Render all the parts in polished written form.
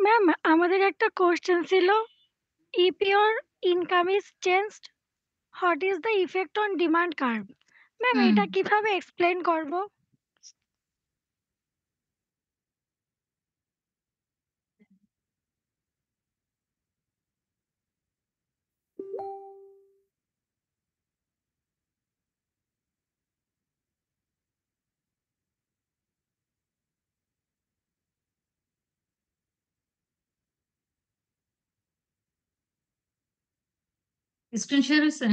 Ma'am আমাদের একটা question ছিল, if your income is changed, what is the effect on demand curve? Ma'am হুম এটা কিভাবে এক্সপ্লেন করব? স্ক্রিন শেয়ার হয়েছে?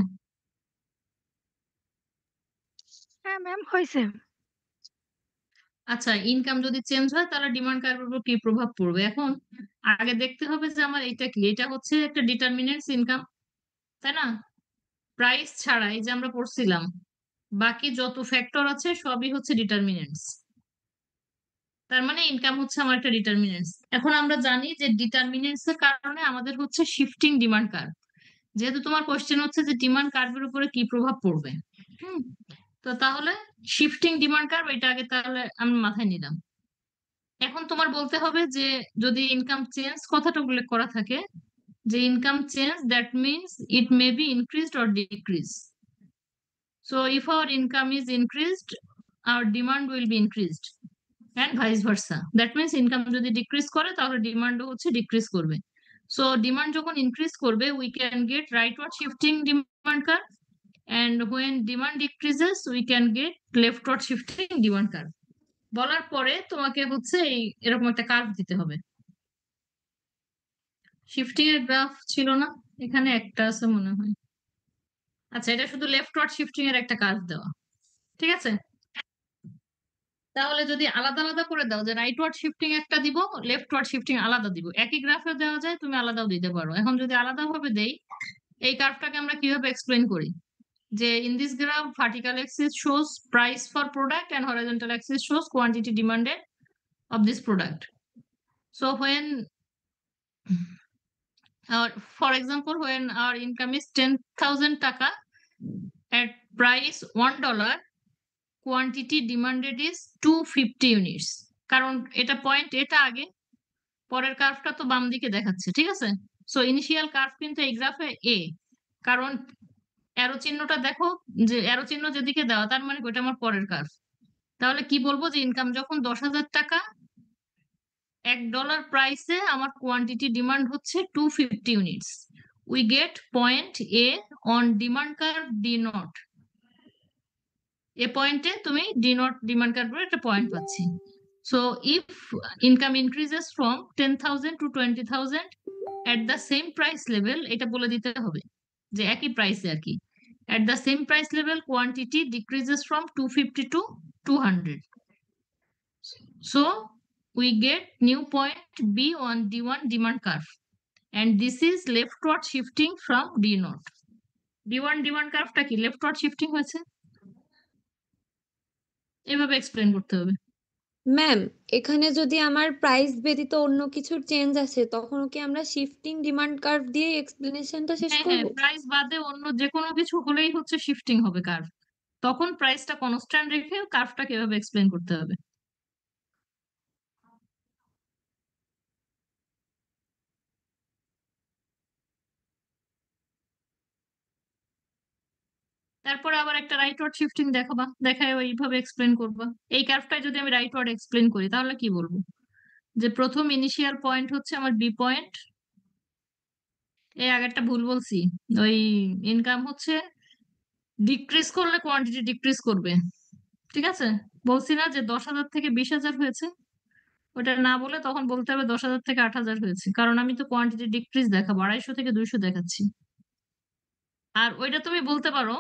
হ্যাঁ ম্যাম হইছে। আচ্ছা, ইনকাম যদি চেঞ্জ হয় তাহলে ডিমান্ড কার্ভের উপর কি প্রভাব পড়বে? এখন আগে দেখতে হবে যে আমার এটা কি, এটা হচ্ছে একটা ডিটারমিনেন্টস ইনকাম, তাই না? প্রাইস ছাড়া এই যে আমরা পড়ছিলাম, বাকি যত ফ্যাক্টর আছে সবই হচ্ছে ডিটারমিনেন্টস। তার মানে ইনকাম হচ্ছে আমার একটা ডিটারমিনেন্টস। এখন আমরা জানি যে ডিটারমিনেন্টস এর কারণে আমাদের হচ্ছে শিফটিং ডিমান্ড কার্ভ। যেহেতু তোমার কোশ্চেন হচ্ছে যে ডিমান্ড কার্ভের উপরে কি প্রভাব পড়বে, হুম, তো তাহলে শিফটিং ডিমান্ড কার্ভ এটা আগে তাহলে আমি মাথায় নিলাম। এখন তোমার বলতে হবে যে যদি ইনকাম চেঞ্জ কথাটা উল্লেখ করা থাকে, যে income change that means it may be increased or decrease. So if our income is increased, our demand will be increased and vice versa. That means income যদি ডিক্রিজ করে তাহলে ডিমান্ডও হচ্ছে ডিক্রিজ করবে। সো ডিমান্ড যখন increase করবে we can get rightward shifting demand curve, and when demand decreases we can get leftward shifting demand curve। বলার পরে তোমাকে হচ্ছে এই এরকম একটা কার্ভ দিতে হবে। শিফটিং এর গ্রাফ ছিল না? এখানে একটা আছে মনে হয়। আচ্ছা, এটা শুধু লেফটওয়ার্ড শিফটিং এর একটা কার্ভ দেওয়া, ঠিক আছে? তাহলে যদি আলাদা আলাদা করে দাও যে রাইটওয়ার্ড শিফটিং একটা দিব, লেফটওয়ার্ড শিফটিং আলাদা দিব, একই গ্রাফে দেওয়া যায়, তুমি আলাদাও দিতে পারো। এখন যদি আলাদা ভাবে দেই, এই কার্ভটাকে আমরা কিভাবে এক্সপ্লেন করি? যে in this graph vertical axis shows price for product and horizontal axis shows quantity demanded of this product. So when for example when our income is 10,000 taka at price $1, quantity demanded is 250 units। কারণ এটা point, এটা আগে, পরের কার্ভটা তো বাম দিকে দেখাচ্ছে, ঠিক আছে? সো ইনিশিয়াল কার্ভ কিন্তু এই গ্রাফে এ, কারণ অ্যারো চিহ্নটা দেখো, যে অ্যারো চিহ্ন যেদিকে দেওয়া তার মানে ওইটা আমার পরের কার্ভ। তাহলে কি বলবো যে ইনকাম যখন 10,000 টাকা, $1 প্রাইসে আমার কোয়ান্টিটি ডিমান্ড হচ্ছে 250 units, we get point A on demand curve D nought. A পয়েন্টে তুমি ডি নট ডিমান্ড কার্ভের একটা পয়েন্ট পাচ্ছি। So if income increases from 10,000 to 20,000 at the same price level, এটা বলে দিতে হবে যে একই প্রাইসে আর কি, at the same price level quantity decreases from 250 to 200। So we get new point B on D1 demand curve, and this is leftward shifting from D naught। D1 demand curve টা কি leftward shifting হয়েছে, এভাবে explain করতে হবে। Ma'am, এখানে যদি আমার price ব্যতীত অন্য কিছুর চেঞ্জ আসে তখন কি আমরা শিফটিং ডিমান্ড কার্ভ দিয়ে এক্সপ্লেনেশনটা শেষ হ্যাঁ করব? হ্যাঁ, প্রাইস বাদে অন্য যে কোনো কিছু হলেই হচ্ছে শিফটিং হবে কার্ভ। তখন প্রাইসটা কনস্ট্যান্ট রেখে কার্ভটাকে এভাবে এক্সপ্লেন করতে হবে। তারপরে আবার একটা রাইটওয়ার্ড শিফটিং দেখাবা, দেখায় ওইভাবে এক্সপ্লেন করবা। এই কার্ভটাই যদি আমি রাইটওয়ার্ড এক্সপ্লেন করি তাহলে কি বলবো? যে প্রথম ইনিশিয়াল পয়েন্ট হচ্ছে আমার বি পয়েন্ট, এই আগেরটা ভুল বলছি, ওই ইনকাম হচ্ছে ডিক্রিজ করলে কোয়ান্টিটি ডিক্রিজ করবে, ঠিক আছে? বলছি না যে 10,000 থেকে 20,000 হয়েছে, ওটা না বলে তখন বলতে হবে 10,000 থেকে 8,000 হয়েছে, কারণ আমি তো কোয়ান্টিটি ডিক্রিজ দেখাবো, 250 থেকে 200 দেখাচ্ছি। আর ওইটা তুমি বলতে পারো,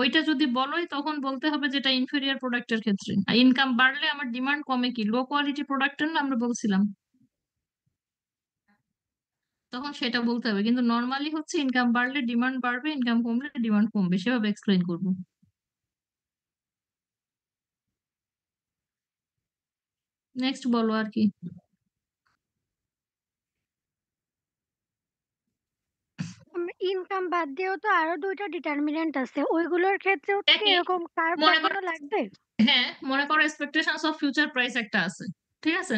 ওইটা যদি বলোই তখন বলতে হবে যেটা ইনফেরিয়ার প্রোডাক্টের ক্ষেত্রে। আর ইনকাম বাড়লে আমার ডিমান্ড কমে কি, লো কোয়ালিটি প্রোডাক্টের না আমরা বলছিলাম, তখন সেটা বলতে হবে। কিন্তু নর্মালি হচ্ছে ইনকাম বাড়লে ডিমান্ড বাড়বে, ইনকাম কমলে ডিমান্ড কমবে, সেভাবে এক্সপ্লেন করবো। নেক্সট বলো আর কি। ইনকাম বাদ দিয়েও তো আরো 2টা ডিটারমিনেন্ট আছে, ওইগুলোর ক্ষেত্রেও কি একই, এরকম কার্ভ মনে করো, দেখানো লাগবে? হ্যাঁ মনে করো এক্সপেকটেশনস অফ ফিউচার প্রাইস একটা আছে, ঠিক আছে?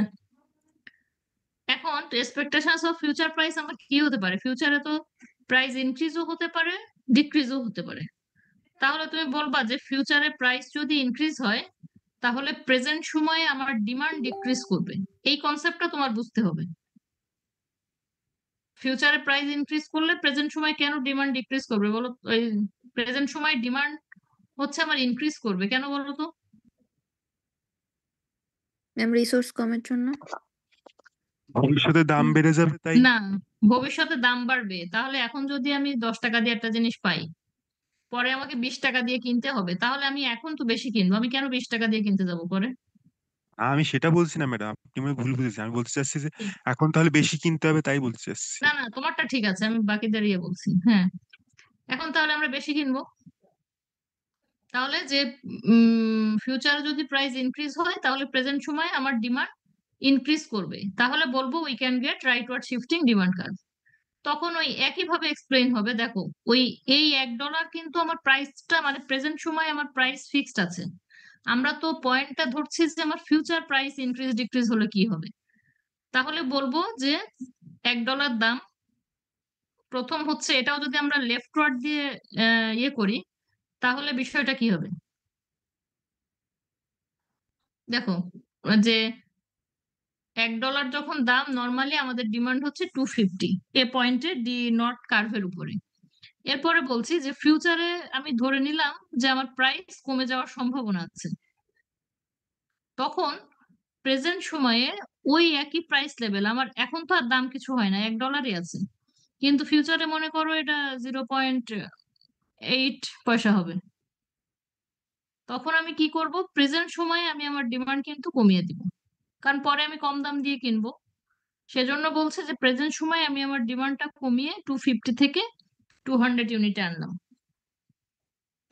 এখন এখন এক্সপেকটেশনস অফ ফিউচার প্রাইস আমার কি হতে পারে? ফিউচারে তো প্রাইস ইনক্রিজও হতে পারে, ডিক্রিজও হতে পারে। তাহলে তুমি বলবা যে ফিউচারে প্রাইস যদি ইনক্রিজ হয় তাহলে প্রেজেন্ট সময়ে আমার ডিমান্ড ডিক্রিজ করবে। এই কনসেপ্টটা তোমার বুঝতে হবে। ফিউচারে প্রাইস ইনক্রিজ করলে প্রেজেন্ট সময় কেন ডিমান্ড ডিক্রিজ করবে বলো? ওই প্রেজেন্ট সময় ডিমান্ড হচ্ছে আমার ইনক্রিজ করবে কেন বলো তো? ম্যাম রিসোর্স কমের জন্য। ভবিষ্যতে দাম বেড়ে যাবে তাই। না, ভবিষ্যতে দাম বাড়বে। তাহলে এখন যদি আমি 10 টাকা দিয়ে একটা জিনিস পাই, পরে আমাকে 20 টাকা দিয়ে কিনতে হবে, তাহলে আমি এখন তো বেশি কিনবো। আমি কেন 20 টাকা দিয়ে কিনতে যাবো পরে? আমি সেটা বলছি না ম্যাডাম, আপনি মনে হয় ভুল বুঝেছেন। আমি বলতে চাচ্ছি যে এখন তাহলে বেশি কিনতে হবে তাই বলতে চাচ্ছি। না না, তোমারটা ঠিক আছে, আমি বাকিদের ইয়ে বলছি। হ্যাঁ, এখন তাহলে আমরা বেশি কিনবো। তাহলে যে ফিউচারে যদি প্রাইস ইনক্রিজ হয় তাহলে প্রেজেন্ট সময় আমার ডিমান্ড ইনক্রিজ করবে। তাহলে বলবো we can get rightward shifting demand curve. তখন ওই একইভাবে এক্সপ্লেইন হবে, দেখো ওই এই $1 কিন্তু আমার প্রাইসটা মানে প্রেজেন্ট সময় আমার প্রাইস ফিক্সড আছে। আমরা তো পয়েন্টটা ধরছি যে আমার ফিউচার প্রাইস ইনক্রিজ ডিক্রিজ হলে কি হবে। তাহলে বলবো যে $1 দাম প্রথম হচ্ছে, এটাও যদি আমরা লেফট ওয়ার্ড দিয়ে ইয়ে করি তাহলে বিষয়টা কি হবে দেখো, যে $1 যখন দাম, নর্মালি আমাদের ডিমান্ড হচ্ছে 250 এ পয়েন্টে ডি নট কার্ভের উপরে। এরপরে বলছি যে ফিউচারে আমি ধরে নিলাম যে আমার প্রাইস কমে যাওয়ার সম্ভাবনা আছে, তখন প্রেজেন্ট সময়ে ওই একই প্রাইস লেভেল আমার এখন তো আর দাম কিছু হয় না, $1 আছে, কিন্তু ফিউচারে মনে করো এটা 0.8 পয়সা হবে। তখন আমি কি করব, প্রেজেন্ট সময়ে আমি আমার ডিমান্ড কিন্তু কমিয়ে দিব, কারণ পরে আমি কম দাম দিয়ে কিনবো। সেজন্য বলছে যে প্রেজেন্ট সময় আমি আমার ডিমান্ডটা কমিয়ে 250 থেকে 200 ইউনিটে আনলাম।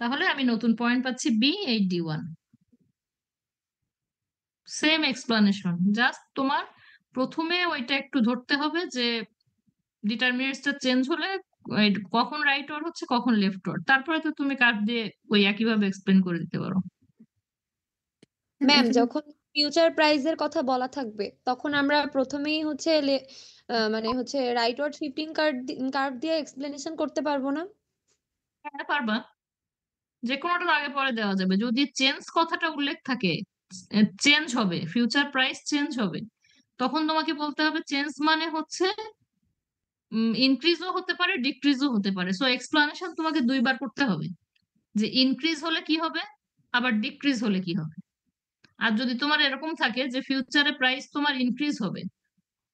তাহলে আমি নতুন পয়েন্ট পাচ্ছি B8D1। সেম এক্সপ্লানেশন, জাস্ট তোমার প্রথমে ওইটা একটু ধরতে হবে যে ডিটারমিনেন্টসটা চেঞ্জ হলে কখন রাইট ওয়ার্ড হচ্ছে কখন লেফট ওয়ার্ড, তারপরে তো তুমি কার্ভ দিয়ে ওই একইভাবে এক্সপ্লেন করে দিতে পারো। ম্যাম এখানে যখন ফিউচার প্রাইসের কথা বলা থাকবে তখন আমরা প্রথমেই হচ্ছে মানে হচ্ছে রাইটওয়ার্ড শিফটিং কার্ভ দিয়ে এক্সপ্লেনেশন করতে পারবো না? হ্যাঁ পারবা, যে কোনোটার আগে পরে দেওয়া যাবে। যদি চেঞ্জ কথাটা উল্লেখ থাকে, চেঞ্জ হবে, ফিউচার প্রাইস চেঞ্জ হবে, তখন তোমাকে বলতে হবে চেঞ্জ মানে হচ্ছে ইনক্রিজও হতে পারে ডিক্রিজও হতে পারে। সো এক্সপ্লানেশন তোমাকে দুইবার করতে হবে, যে ইনক্রিজ হলে কি হবে আবার ডিক্রিজ হলে কি হবে। আর যদি তোমার এরকম থাকে যে ফিউচারে প্রাইস তোমার ইনক্রিজ হবে,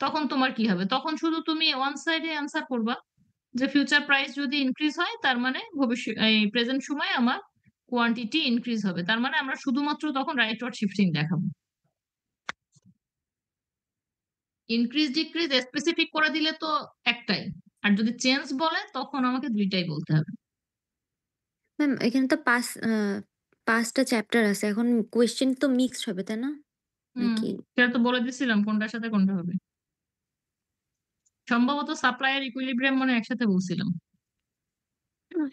তখন তোমার কি হবে, তখন শুধু তুমি ওয়ান সাইডে অ্যান্সার করবা যে ফিউচার প্রাইস যদি ইনক্রিজ হয় তার মানে ভবিষ্যৎ এই প্রেজেন্ট সময় আমার কোয়ান্টিটি ইনক্রিজ হবে, তার মানে আমরা শুধুমাত্র তখন রাইটওয়ার্ড শিফটিং দেখাবো। ইনক্রিজ ডিক্রিজ স্পেসিফিক করে দিলে তো একটাই, আর যদি চেঞ্জ বলে তখন আমাকে দুইটাই বলতে হবে। ম্যাম এখানে তো পাঁচটা চ্যাপ্টার আছে, এখন কোয়েশ্চেন তো মিক্সড হবে তাই না নাকি? সেটা তো বলে দিছিলাম কোনটার সাথে কোনটা হবে। সম্ভবত সাপ্লাই আর ইকুইলিব্রিয়াম মনে হয় একসাথে বলছিলাম।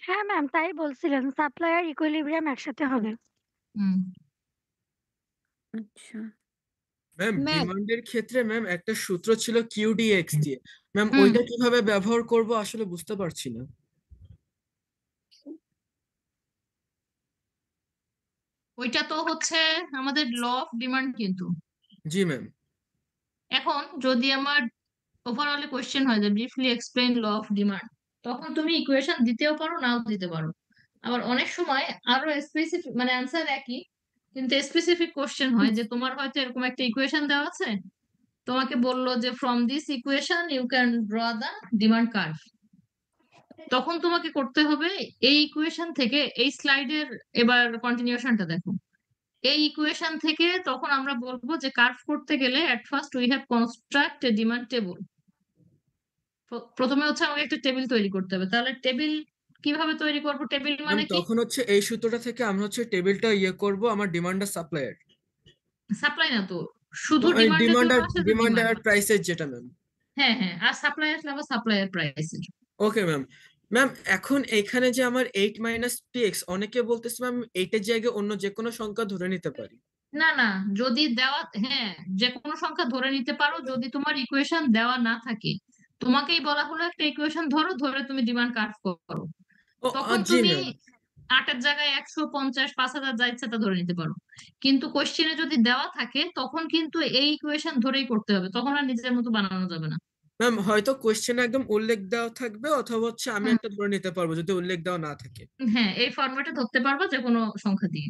হ্যাঁ ম্যাম, তাই বলছিলেন, সাপ্লাই আর ইকুইলিব্রিয়াম একসাথে হবে। হুম আচ্ছা ম্যাম ম্যাম ডিমান্ডের ক্ষেত্রে ম্যাম একটা সূত্র ছিল QDX দিয়ে, ম্যাম হুম। ওইটা কিভাবে ব্যবহার করব আসলে বুঝতে পারছি না। ওইটা তো হচ্ছে আমাদের ল অফ ডিমান্ড কিন্তু। জি ম্যাম। এখন যদি আমার ওভারঅল কোয়েশ্চেন হয় যে briefly explain law of demand, তখন তুমি ইকুয়েশন দিতেও পারো নাও দিতে পারো। আবার অনেক সময় আরো স্পেসিফিক মানে অ্যান্সার একই কিন্তু স্পেসিফিক কোশ্চেন হয় যে তোমার হয়তো এরকম একটা ইকুয়েশন দেওয়া আছে, তোমাকে বললো যে from this equation you can draw the demand curve. তখন তোমাকে করতে হবে এই ইকুয়েশন থেকে, এই স্লাইডের এবার কন্টিনিউশনটা দেখো, এই ইকুয়েশন থেকে তখন আমরা বলবো যে কার্ভ করতে গেলে at first we have construct A demand table. প্রথমে হচ্ছে আমাকে একটা টেবিল তৈরি করতে হবে। তাহলে টেবিল কিভাবে তৈরি করব, টেবিল ম্যাম মানে কি, তখন হচ্ছে এই সূত্রটা থেকে আমরা হচ্ছে টেবিলটা করব আমার ডিমান্ড আর সাপ্লাইয়ের, সাপ্লাই না তো, শুধু ডিমান্ডের ডিমান্ড জন্য আর আসলে ডিমান্ড ডিমান্ড। আর প্রাইসের যেটা ম্যাম। হ্যাঁ হ্যাঁ, আর সাপ্লাই আসলে আবার সাপ্লাইয়ের প্রাইসের। Okay ma'am. ম্যাম এখন এখানে যে আমার 8 - px, অনেকে বলতেছে ম্যাম 8 এর জায়গায় অন্য যে কোনো সংখ্যা ধরে নিতে পারি। না না, যদি দেওয়া, হ্যাঁ, যে কোনো সংখ্যা ধরে নিতে পারো যদি তোমার ইকুয়েশন দেওয়া না থাকে। তোমাকেই বলা হলো একটা ইকুয়েশন ধরো, ধরে তুমি ডিমান্ড কার্ভ করো, ও তখন জি তুমি ম্যাম। 8 এর জায়গায় 150, 5,000 যা ইচ্ছা তা ধরে নিতে পারো। কিন্তু কোশ্চেনে যদি দেওয়া থাকে তখন কিন্তু এই ইকুয়েশন ধরেই করতে হবে, তখন আর নিজের মতো বানানো যাবে না। ম্যাম হয়তো কোশ্চেনে একদম উল্লেখ দেওয়া থাকবে, অথবা হচ্ছে আমি হুম, একটা ধরে নিতে পারবো যদি উল্লেখ দেওয়া না থাকে। হ্যাঁ, এই ফরম্যাটে ধরতে পারবো যে কোনো সংখ্যা দিয়ে।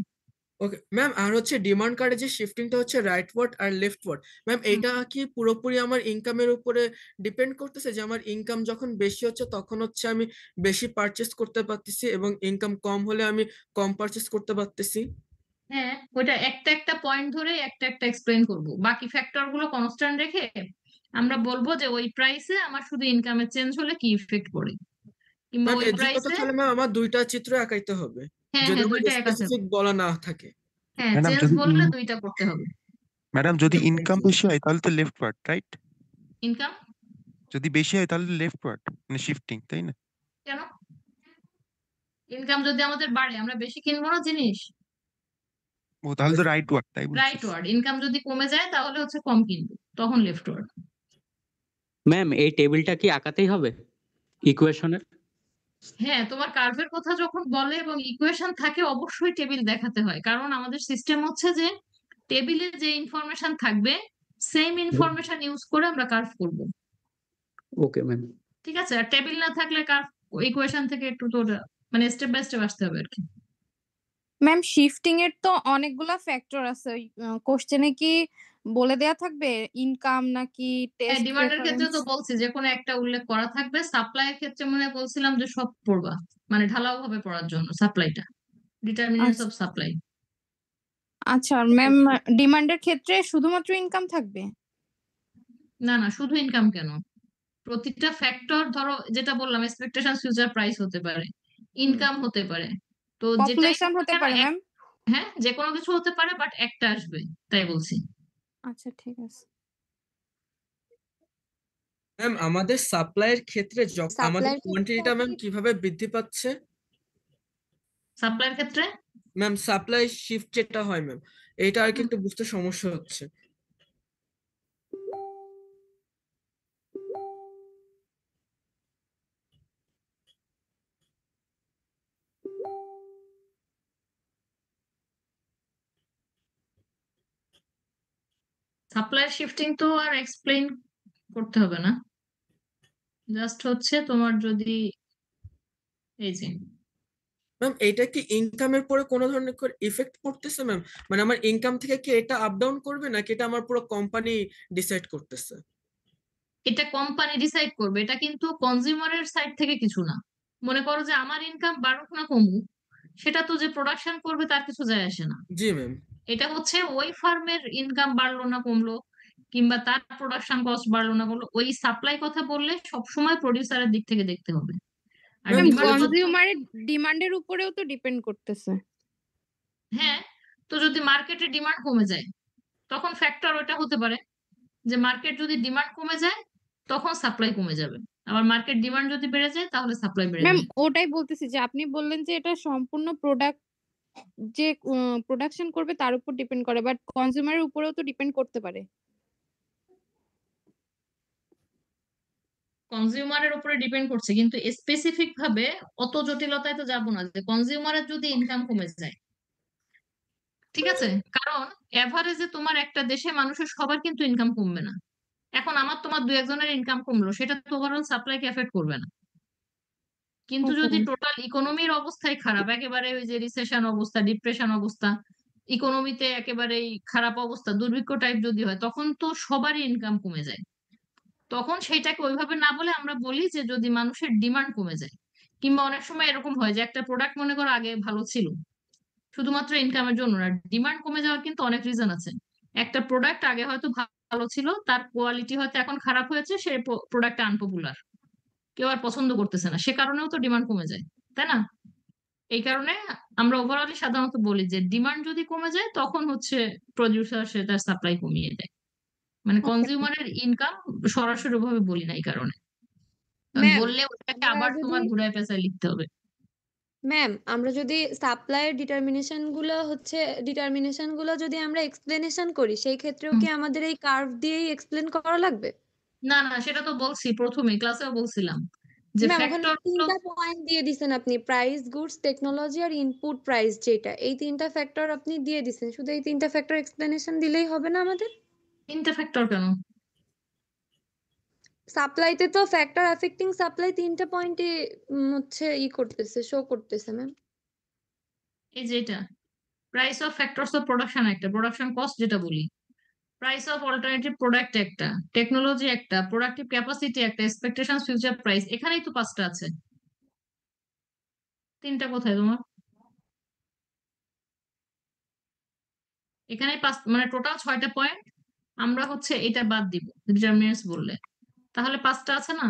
ওকে ম্যাম, আর হচ্ছে ডিমান্ড কার্ডে যে শিফটিংটা হচ্ছে রাইট ওয়ার্ড আর লেফট ওয়ার্ড, ম্যাম হুম, এটা কি পুরোপুরি আমার ইনকামের উপরে ডিপেন্ড করতেছে? যে আমার ইনকাম যখন বেশি হচ্ছে তখন হচ্ছে আমি বেশি পারচেস করতে পারতেছি, এবং ইনকাম কম হলে আমি কম পারচেস করতে পারতেছি? হ্যাঁ, ওইটা একটা একটা পয়েন্ট ধরে একটা একটা এক্সপ্লেন করব, বাকি ফ্যাক্টর গুলো কনস্ট্যান্ট রেখে আমরা বলবো যে ওই প্রাইসে আমার শুধু ইনকামের চেঞ্জ হলে কি ইফেক্ট পড়ে, কিংবা ম্যাম ওই এর জন্য তো প্রাইসে। তাহলে ম্যাম আমার দুইটা চিত্র আঁকাইতে হবে, হ্যাঁ যদি হ্যাঁ, আমার দুইটা এক আছে। স্পেসিফিক বলা না থাকে। হ্যাঁ, ম্যাডাম চেঞ্জ যদি বললে দুইটা করতে হবে। ম্যাডাম যদি ইনকাম বেশি হয় তাহলে তো লেফট ওয়ার্ড, রাইট? ইনকাম যদি বেশি হয় তাহলে লেফট ওয়ার্ড, মানে শিফটিং, তাই না? কেন? ইনকাম যদি আমাদের বাড়ে আমরা বেশি কিনবো না জিনিস? ও তাহলে তো রাইট ওয়ার্ড, তাই বলছি। Right word. ইনকাম যদি কমে যায় তাহলে হচ্ছে কম কিনবো, তখন লেফট ওয়ার্ড। ম্যাম এই টেবিলটা কি আঁকাতেই হবে ইকুয়েশনের? হ্যাঁ, তোমার কার্ভের কথা যখন বলে এবং ইকুয়েশন থাকে অবশ্যই টেবিল দেখাতে হয়, কারণ আমাদের সিস্টেম হচ্ছে যে টেবিলে যে ইনফরমেশন থাকবে সেম ইনফরমেশন ইউজ করে আমরা কার্ভ করব। Okay ma'am. ঠিক আছে, আর টেবিল না থাকলে কার্ভ ইকুয়েশন থেকে একটু তো মানে স্টেপ বাই স্টেপ আসতে হবে আর কি। ম্যাম শিফটিং এর তো অনেকগুলা ফ্যাক্টর আছে, কোশ্চেনে কি বলে দেয়া থাকবে ইনকাম নাকি হ্যাঁ, টেস্ট ডিমান্ডের ক্ষেত্রে প্রেফারেন্স? তো বলছি যে কোনো একটা উল্লেখ করা থাকবে। সাপ্লাইয়ের ক্ষেত্রে মনে হয় বলছিলাম যে সব পড়বা, মানে ঢালাও ভাবে পড়ার জন্য সাপ্লাইটা, ডিটারমিনেন্টস অফ সাপ্লাই। আচ্ছা ম্যাম, ডিমান্ডের ক্ষেত্রে শুধুমাত্র ইনকাম থাকবে? না না, শুধু ইনকাম কেন, প্রতিটা ফ্যাক্টর ধরো, যেটা বললাম এক্সপেকটেশন ফিউচার প্রাইস হতে পারে, ইনকাম হতে পারে, তো যেটাই পপুলেশন হোক না হতে কেন পারে ম্যাম? হ্যাঁ, যে কোনো কিছু হতে পারে, বাট একটা আসবে, তাই বলছি। আচ্ছা ঠিক আছে। ম্যাম আমাদের সাপ্লাইয়ের ক্ষেত্রে আমাদের সাপ্লাইয়ের ক্ষেত্রে কোয়ান্টিটিটা ম্যাম কিভাবে বৃদ্ধি পাচ্ছে? সাপ্লাইয়ের ক্ষেত্রে ম্যাম সাপ্লাই শিফট যেটা হয় ম্যাম, এটা আর কি হুম, একটু বুঝতে সমস্যা হচ্ছে। সাপ্লাইয়ের শিফটিং তো আর এক্সপ্লেইন করতে হবে না, জাস্ট হচ্ছে তোমার যদি এই যে ম্যাম এটা কি ইনকামের পরে কোনো ধরনের ইফেক্ট পড়তেছে ম্যাম? মানে আমার ইনকাম থেকে কি এটা আপ ডাউন করবে, নাকি এটা আমার পুরো কোম্পানি ডিসাইড করতেছে? এটা কোম্পানি ডিসাইড করবে, এটা কিন্তু কনজিউমারের সাইড থেকে কিছু না। মনে করো যে আমার ইনকাম বাড়ুক না কমুক, সেটা তো যে প্রোডাকশন করবে তার কিছু যায় আসে না। জি ম্যাম। এটা হচ্ছে ওই ফার্মের ইনকাম বাড়লো না কমলো, কিংবা তার প্রোডাকশন কস্ট বাড়লো না কমলো, ওই সাপ্লাই কথা বললে সবসময় প্রডিউসারের দিক থেকে দেখতে হবে। আর ম্যাম ম্যাম ডিমান্ড কথা, কনজিউমারের ডিমান্ডের উপরেও তো ডিপেন্ড করতেছে। হ্যাঁ, তো যদি মার্কেটে ডিমান্ড কমে যায় তখন ফ্যাক্টর ওটা হতে পারে যে মার্কেট যদি ডিমান্ড কমে যায় তখন সাপ্লাই কমে যাবে, আবার মার্কেট ডিমান্ড যদি বেড়ে যায় তাহলে সাপ্লাই বেড়ে ম্যাম যাবে। ওটাই বলতেছি যে আপনি বললেন যে এটা সম্পূর্ণ প্রোডাক্ট যে প্রোডাকশন করবে তার উপর ডিপেন্ড করে, বাট কনজিউমারের উপরেও তো ডিপেন্ড করতে পারে। কনজিউমারের উপরে ডিপেন্ড করছে, কিন্তু স্পেসিফিক ভাবে অত জটিলতায় তো যাবো না যে কনজিউমারের যদি ইনকাম কমে যায়, ঠিক আছে, কারণ এভারেজে তোমার একটা দেশে মানুষের সবার কিন্তু ইনকাম কমবে না। এখন আমার তোমার দু একজনের ইনকাম কমলো, সেটা তো ওভারঅল সাপ্লাইকে এফেক্ট করবে না। কিন্তু ওকে যদি টোটাল ইকোনমির অবস্থাই খারাপ, একেবারে ওই যে রিসেশন অবস্থা, ডিপ্রেশন অবস্থা, ইকোনমিতে একেবারেই খারাপ অবস্থা, দুর্ভিক্ষ টাইপ যদি হয়, তখন তো সবারই ইনকাম কমে যায়। তখন সেইটাকে ওইভাবে না বলে আমরা বলি যে যদি মানুষের ডিমান্ড কমে যায়, কিংবা অনেক সময় এরকম হয় যে একটা প্রোডাক্ট মনে করো আগে ভালো ছিল, শুধুমাত্র ইনকামের জন্য না, ডিমান্ড কমে যাওয়ার কিন্তু অনেক রিজন আছে। একটা প্রোডাক্ট আগে হয়তো ভালো ছিল, তার কোয়ালিটি হয়তো এখন খারাপ হয়েছে, সে প্রোডাক্টটা আনপপুলার, কেউ আর পছন্দ করতেছে না, সে কারণেও তো ডিমান্ড কমে যায়, তাই না? এই কারণে আমরা ওভারঅলি সাধারণত বলি যে ডিমান্ড যদি কমে যায় তখন হচ্ছে প্রডিউসার সে তার সাপ্লাই কমিয়ে দেয়, মানে কনজিউমারের ইনকাম সরাসরি ভাবে বলি না এই কারণে, কারণ ম্যাম বললে ওটাকে আমরা আবার যদি তোমার ঘুরায় পেঁচায় লিখতে হবে। ম্যাম আমরা যদি সাপ্লাইয়ের ডিটারমিনেশন গুলো যদি আমরা এক্সপ্লেনেশন করি সেই ক্ষেত্রেও কি আমাদের এই কার্ভ দিয়েই এক্সপ্লেন করা লাগবে? না না, সেটা তো বলছি প্রথমে ক্লাসেও বলছিলাম যে ম্যাম ওখানে ফ্যাক্টর গুলো 3টা পয়েন্ট দিয়ে দিছেন আপনি, প্রাইস, গুডস, টেকনোলজি আর ইনপুট প্রাইস, যেটা এই 3টা ফ্যাক্টর আপনি দিয়ে দিছেন, শুধু এই 3টা ফ্যাক্টর এক্সপ্লেনেশন দিলেই হবে না আমাদের? 3টে ফ্যাক্টর কেন? সাপ্লাইতে তো ফ্যাক্টর অ্যাফেক্টিং সাপ্লাই 3টা পয়েন্টে হচ্ছে করতেছে, শো করতেছে ম্যাম। এই যে এটা price of factors of production একটা, প্রোডাকশন কস্ট যেটা বলি, প্রাইস অফ অল্টারনেটিভ প্রোডাক্ট একটা, টেকনোলজি একটা, প্রোডাক্টিভ ক্যাপাসিটি একটা, এক্সপেকটেশন ফিউচার প্রাইস, এখানেই তো 5টা আছে। 3টা কোথায় তোমার? এখানে 5 মানে টোটাল 6টা পয়েন্ট, আমরা হচ্ছে এটা বাদ দিব ডিটারমিনেন্টস বললে, তাহলে 5টা আছে না?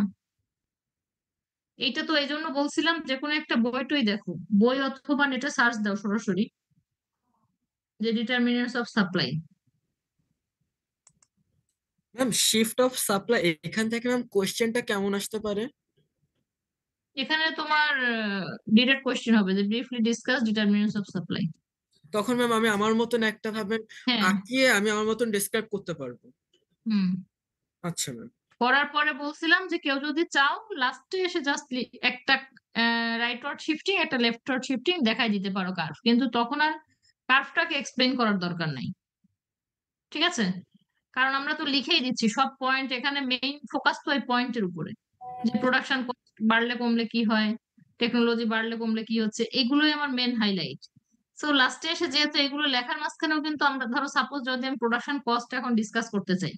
এইটা তো এই জন্য বলছিলাম যে কোনো একটা বইটই দেখো, বই অথবা নেটে সার্চ দাও সরাসরি যে determinants of supply. Ma'am shift of supply এখান থেকে ম্যাম কোশ্চেনটা কেমন আসতে পারে? এখানে তোমার ডিরেক্ট কোয়েশ্চেন হবে যে briefly discuss determinants of supply. তখন ম্যাম আমি আমার মতন একটা ভাবে হ্যাঁ। আঁকিয়ে আমি আমার মতন ডেসক্রাইব করতে পারবো। হুম। আচ্ছা ম্যাম। করার পরে বলছিলাম যে কেউ যদি চাও লাস্টে এসে জাস্ট একটা রাইটওয়ার্ড শিফটিং একটা লেফটওয়ার্ড শিফটিং দেখাই দিতে পারো কার্ভ, কিন্তু তখন আর কার্ভটাকে এক্সপ্লেন করার দরকার নাই, ঠিক আছে? কারণ আমরা তো লিখেই দিচ্ছি সব পয়েন্ট, এখানে মেইন ফোকাস তো এই পয়েন্টের উপরে যে প্রোডাকশন কস্ট বাড়লে কমলে কি হয়, টেকনোলজি বাড়লে কমলে কি হচ্ছে, এগুলোই আমার মেন হাইলাইট। সো লাস্টে এসে যেহেতু এগুলো লেখার মাঝখানেও কিন্তু আমরা ধরো সাপোজ যদি আমি প্রোডাকশন কস্ট এখন ডিসকাস করতে চাই,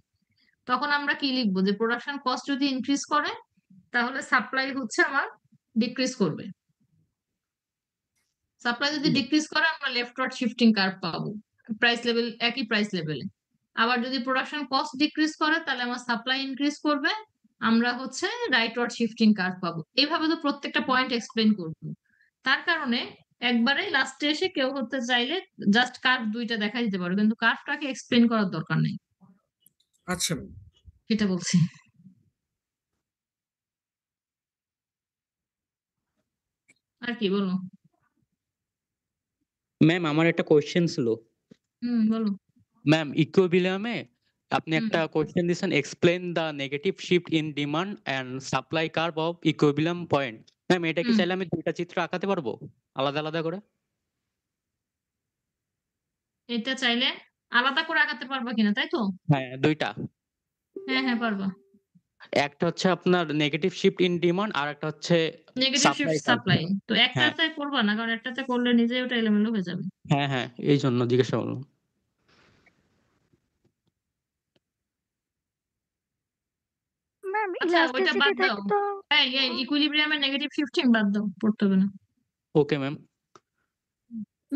তখন আমরা কি লিখবো যে প্রোডাকশন কস্ট যদি ইনক্রিজ করে তাহলে সাপ্লাই হচ্ছে আমার ডিক্রিজ করবে, সাপ্লাই যদি ডিক্রিজ করে আমরা লেফটওয়ার্ড শিফটিং কার্ভ পাবো প্রাইস লেভেল একই প্রাইস লেভেলে। আবার যদি প্রোডাকশন কস্ট ডিক্রিজ করে তাহলে আমার সাপ্লাই ইনক্রিজ করবে, আমরা হচ্ছে রাইটওয়ার্ড শিফটিং কার্ভ পাবো। এইভাবে তো প্রত্যেকটা পয়েন্ট এক্সপ্লেন করবো, তার কারণে একবারে লাস্টে এসে কেউ হতে চাইলে জাস্ট কার্ভ 2টা দেখা দিতে পারো, কিন্তু কার্ভটাকে এক্সপ্লেন করার দরকার নেই, আচ্ছা ম্যাম। সেটা বলছি। আর কি বলো? ম্যাম আমার একটা কোয়েশ্চেন ছিল। বলো। ম্যাম ইকুইলিব্রিয়ামে আপনি একটা কোয়েশ্চেন দিয়েছেন, explain the negative shift in demand and supply curve of equilibrium point. Ma'am এটা কি চাইলে আমি 2টা চিত্র আঁকাতে পারবো আলাদা আলাদা করে? এটা চাইলে আলাদা করে আঁকাতে পারবা কিনা, তাই তো? হ্যাঁ 2টা। হ্যাঁ হ্যাঁ পারবা। একটা হচ্ছে আপনার নেগেটিভ শিফট ইন ডিমান্ড আর একটা হচ্ছে নেগেটিভ শিফট সাপ্লাই, তো হ্যাঁ একটাতে করবা না, কারণ একটাতে করলে নিজেই ওটা এলোমেলো হয়ে যাবে। হ্যাঁ হ্যাঁ এই জন্য জিজ্ঞাসা করলাম। ম্যাম আচ্ছা ওইটা ইলাস্টিসিটি বাদ থেকে দাও, তো এই ইকুইলিব্রিয়ামের নেগেটিভ শিফটিং বাদ দাও, পড়তে হবে না। Okay ma'am.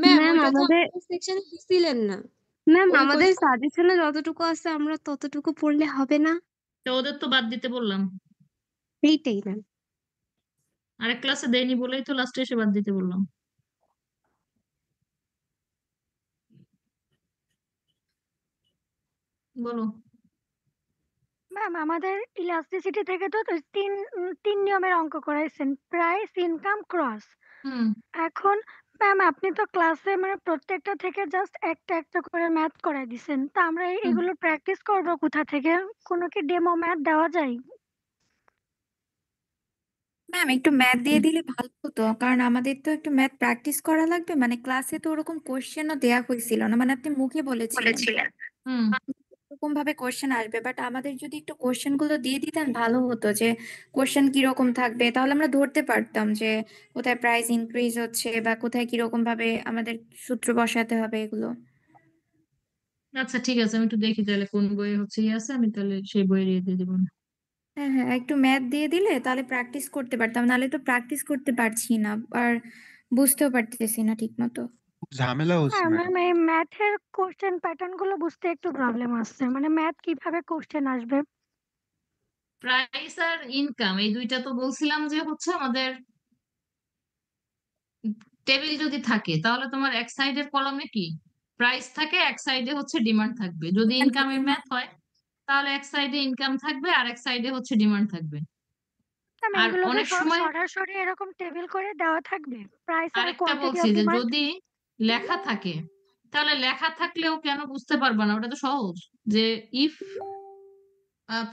ম্যাম ম্যাম ওইটা তো আমাদের আমাদের সেকশনে দিছিলেন না। ম্যাম ওই আমাদের কোশ্চেন সাজেশনে যতটুকু আছে আমরা ততটুকু পড়লে হবে না? তো ওদের তো বাদ দিতে বললাম, এইটাই ম্যাম। আরেক ক্লাসে দেয়নি বলেই তো লাস্টে এসে বাদ দিতে বললাম। বলো। ম্যাম আমাদের ইলাস্টিসিটি থেকে তো তিন নিয়মের অঙ্ক করাইছেন, প্রাইস, ইনকাম, ক্রস। এখন ম্যাম আপনি তো ক্লাসে মানে প্রত্যেকটা থেকে জাস্ট একটা একটা করে ম্যাথ করাই দিছেন, তা আমরা এগুলো প্র্যাকটিস করব কোথা থেকে? কোনো কি ডেমো ম্যাথ দেওয়া যায়? ম্যাম একটু ম্যাথ দিয়ে দিলে ভালো হতো, কারণ আমাদের তো একটু ম্যাথ প্র্যাকটিস করা লাগবে। মানে ক্লাসে তো ওরকম কোশ্চেনও দেয়া হয়েছিল না, মানে আপনি মুখে বলেছিলেন এরকম ভাবে কোশ্চেন আসবে, বাট আমাদের যদি একটু কোশ্চেন গুলো দিয়ে দিতেন ভালো হতো, যে কোশ্চেন কিরকম থাকবে, তাহলে আমরা ধরতে পারতাম যে কোথায় প্রাইস ইনক্রিজ হচ্ছে বা কোথায় কিরকম ভাবে আমাদের সূত্র বসাতে হবে এগুলো। আচ্ছা ঠিক আছে, আমি একটু দেখি তাহলে কোন বইয়ে হচ্ছে আছে, আমি তাহলে সেই বইয়ের দিয়ে দিব না। হ্যাঁ হ্যাঁ একটু ম্যাথ দিয়ে দিলে তাহলে প্র্যাকটিস করতে পারতাম, নাহলে তো প্র্যাকটিস করতে পারছি না আর বুঝতেও পারতেছি না ঠিক মতো। ঝামেলা হচ্ছে হ্যাঁ ম্যাডাম। ম্যাম, এই ম্যাথের কোশ্চেন প্যাটার্ন গুলো বুঝতে একটু প্রবলেম আসছে, মানে ম্যাথ কিভাবে কোশ্চেন আসবে। প্রাইস আর ইনকাম এই 2টা তো বলছিলাম যে হচ্ছে আমাদের টেবিল যদি থাকে তাহলে তোমার এক সাইডের কলামে কি প্রাইস থাকে, এক সাইডে হচ্ছে ডিমান্ড থাকবে। যদি ইনকামের ম্যাথ হয় তাহলে এক সাইডে ইনকাম থাকবে আর এক সাইডে হচ্ছে ডিমান্ড থাকবে। ম্যাম আর এগুলোকে অনেক সময় সরাসরি এরকম টেবিল করে দেওয়া থাকবে প্রাইস আর আরেকটা কোয়ান্টিটি বলছি অফ যে ডিমান্ড। যদি লেখা থাকে তাহলে লেখা থাকলেও কেন বুঝতে পারবা না? ওটা তো সহজ যে if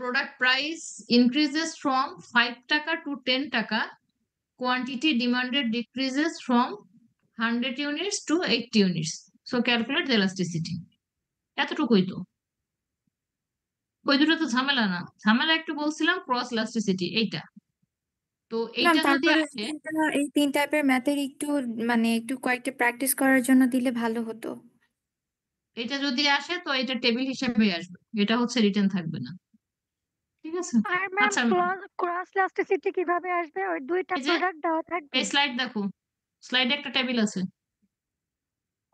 product price increases from 5 টাকা টু 10 টাকা, quantity demanded decreases from 100 units to 80 units. So calculate the elasticity. এতটুকুই তো, ওই দুটো তো ঝামেলা না। ঝামেলা একটু বলছিলাম ক্রস ইলাস্টিসিটি, এইটা তো ম্যাম এইটা যদি তারপরে আসে, এই 3 টাইপের ম্যাথের একটু মানে একটু কয়েকটা প্র্যাকটিস করার জন্য দিলে ভালো হতো। এটা যদি আসে তো এটা টেবিল হিসেবে আসবে, এটা হচ্ছে রিটেন থাকবে না। ঠিক আছে? আর ম্যাম আচ্ছা, ক্রস ইলাস্টিসিটি কিভাবে আসবে? ওই দুইটা এই যে প্রোডাক্ট দেওয়া থাকবে। এই স্লাইড দেখো, স্লাইডে একটা টেবিল আছে,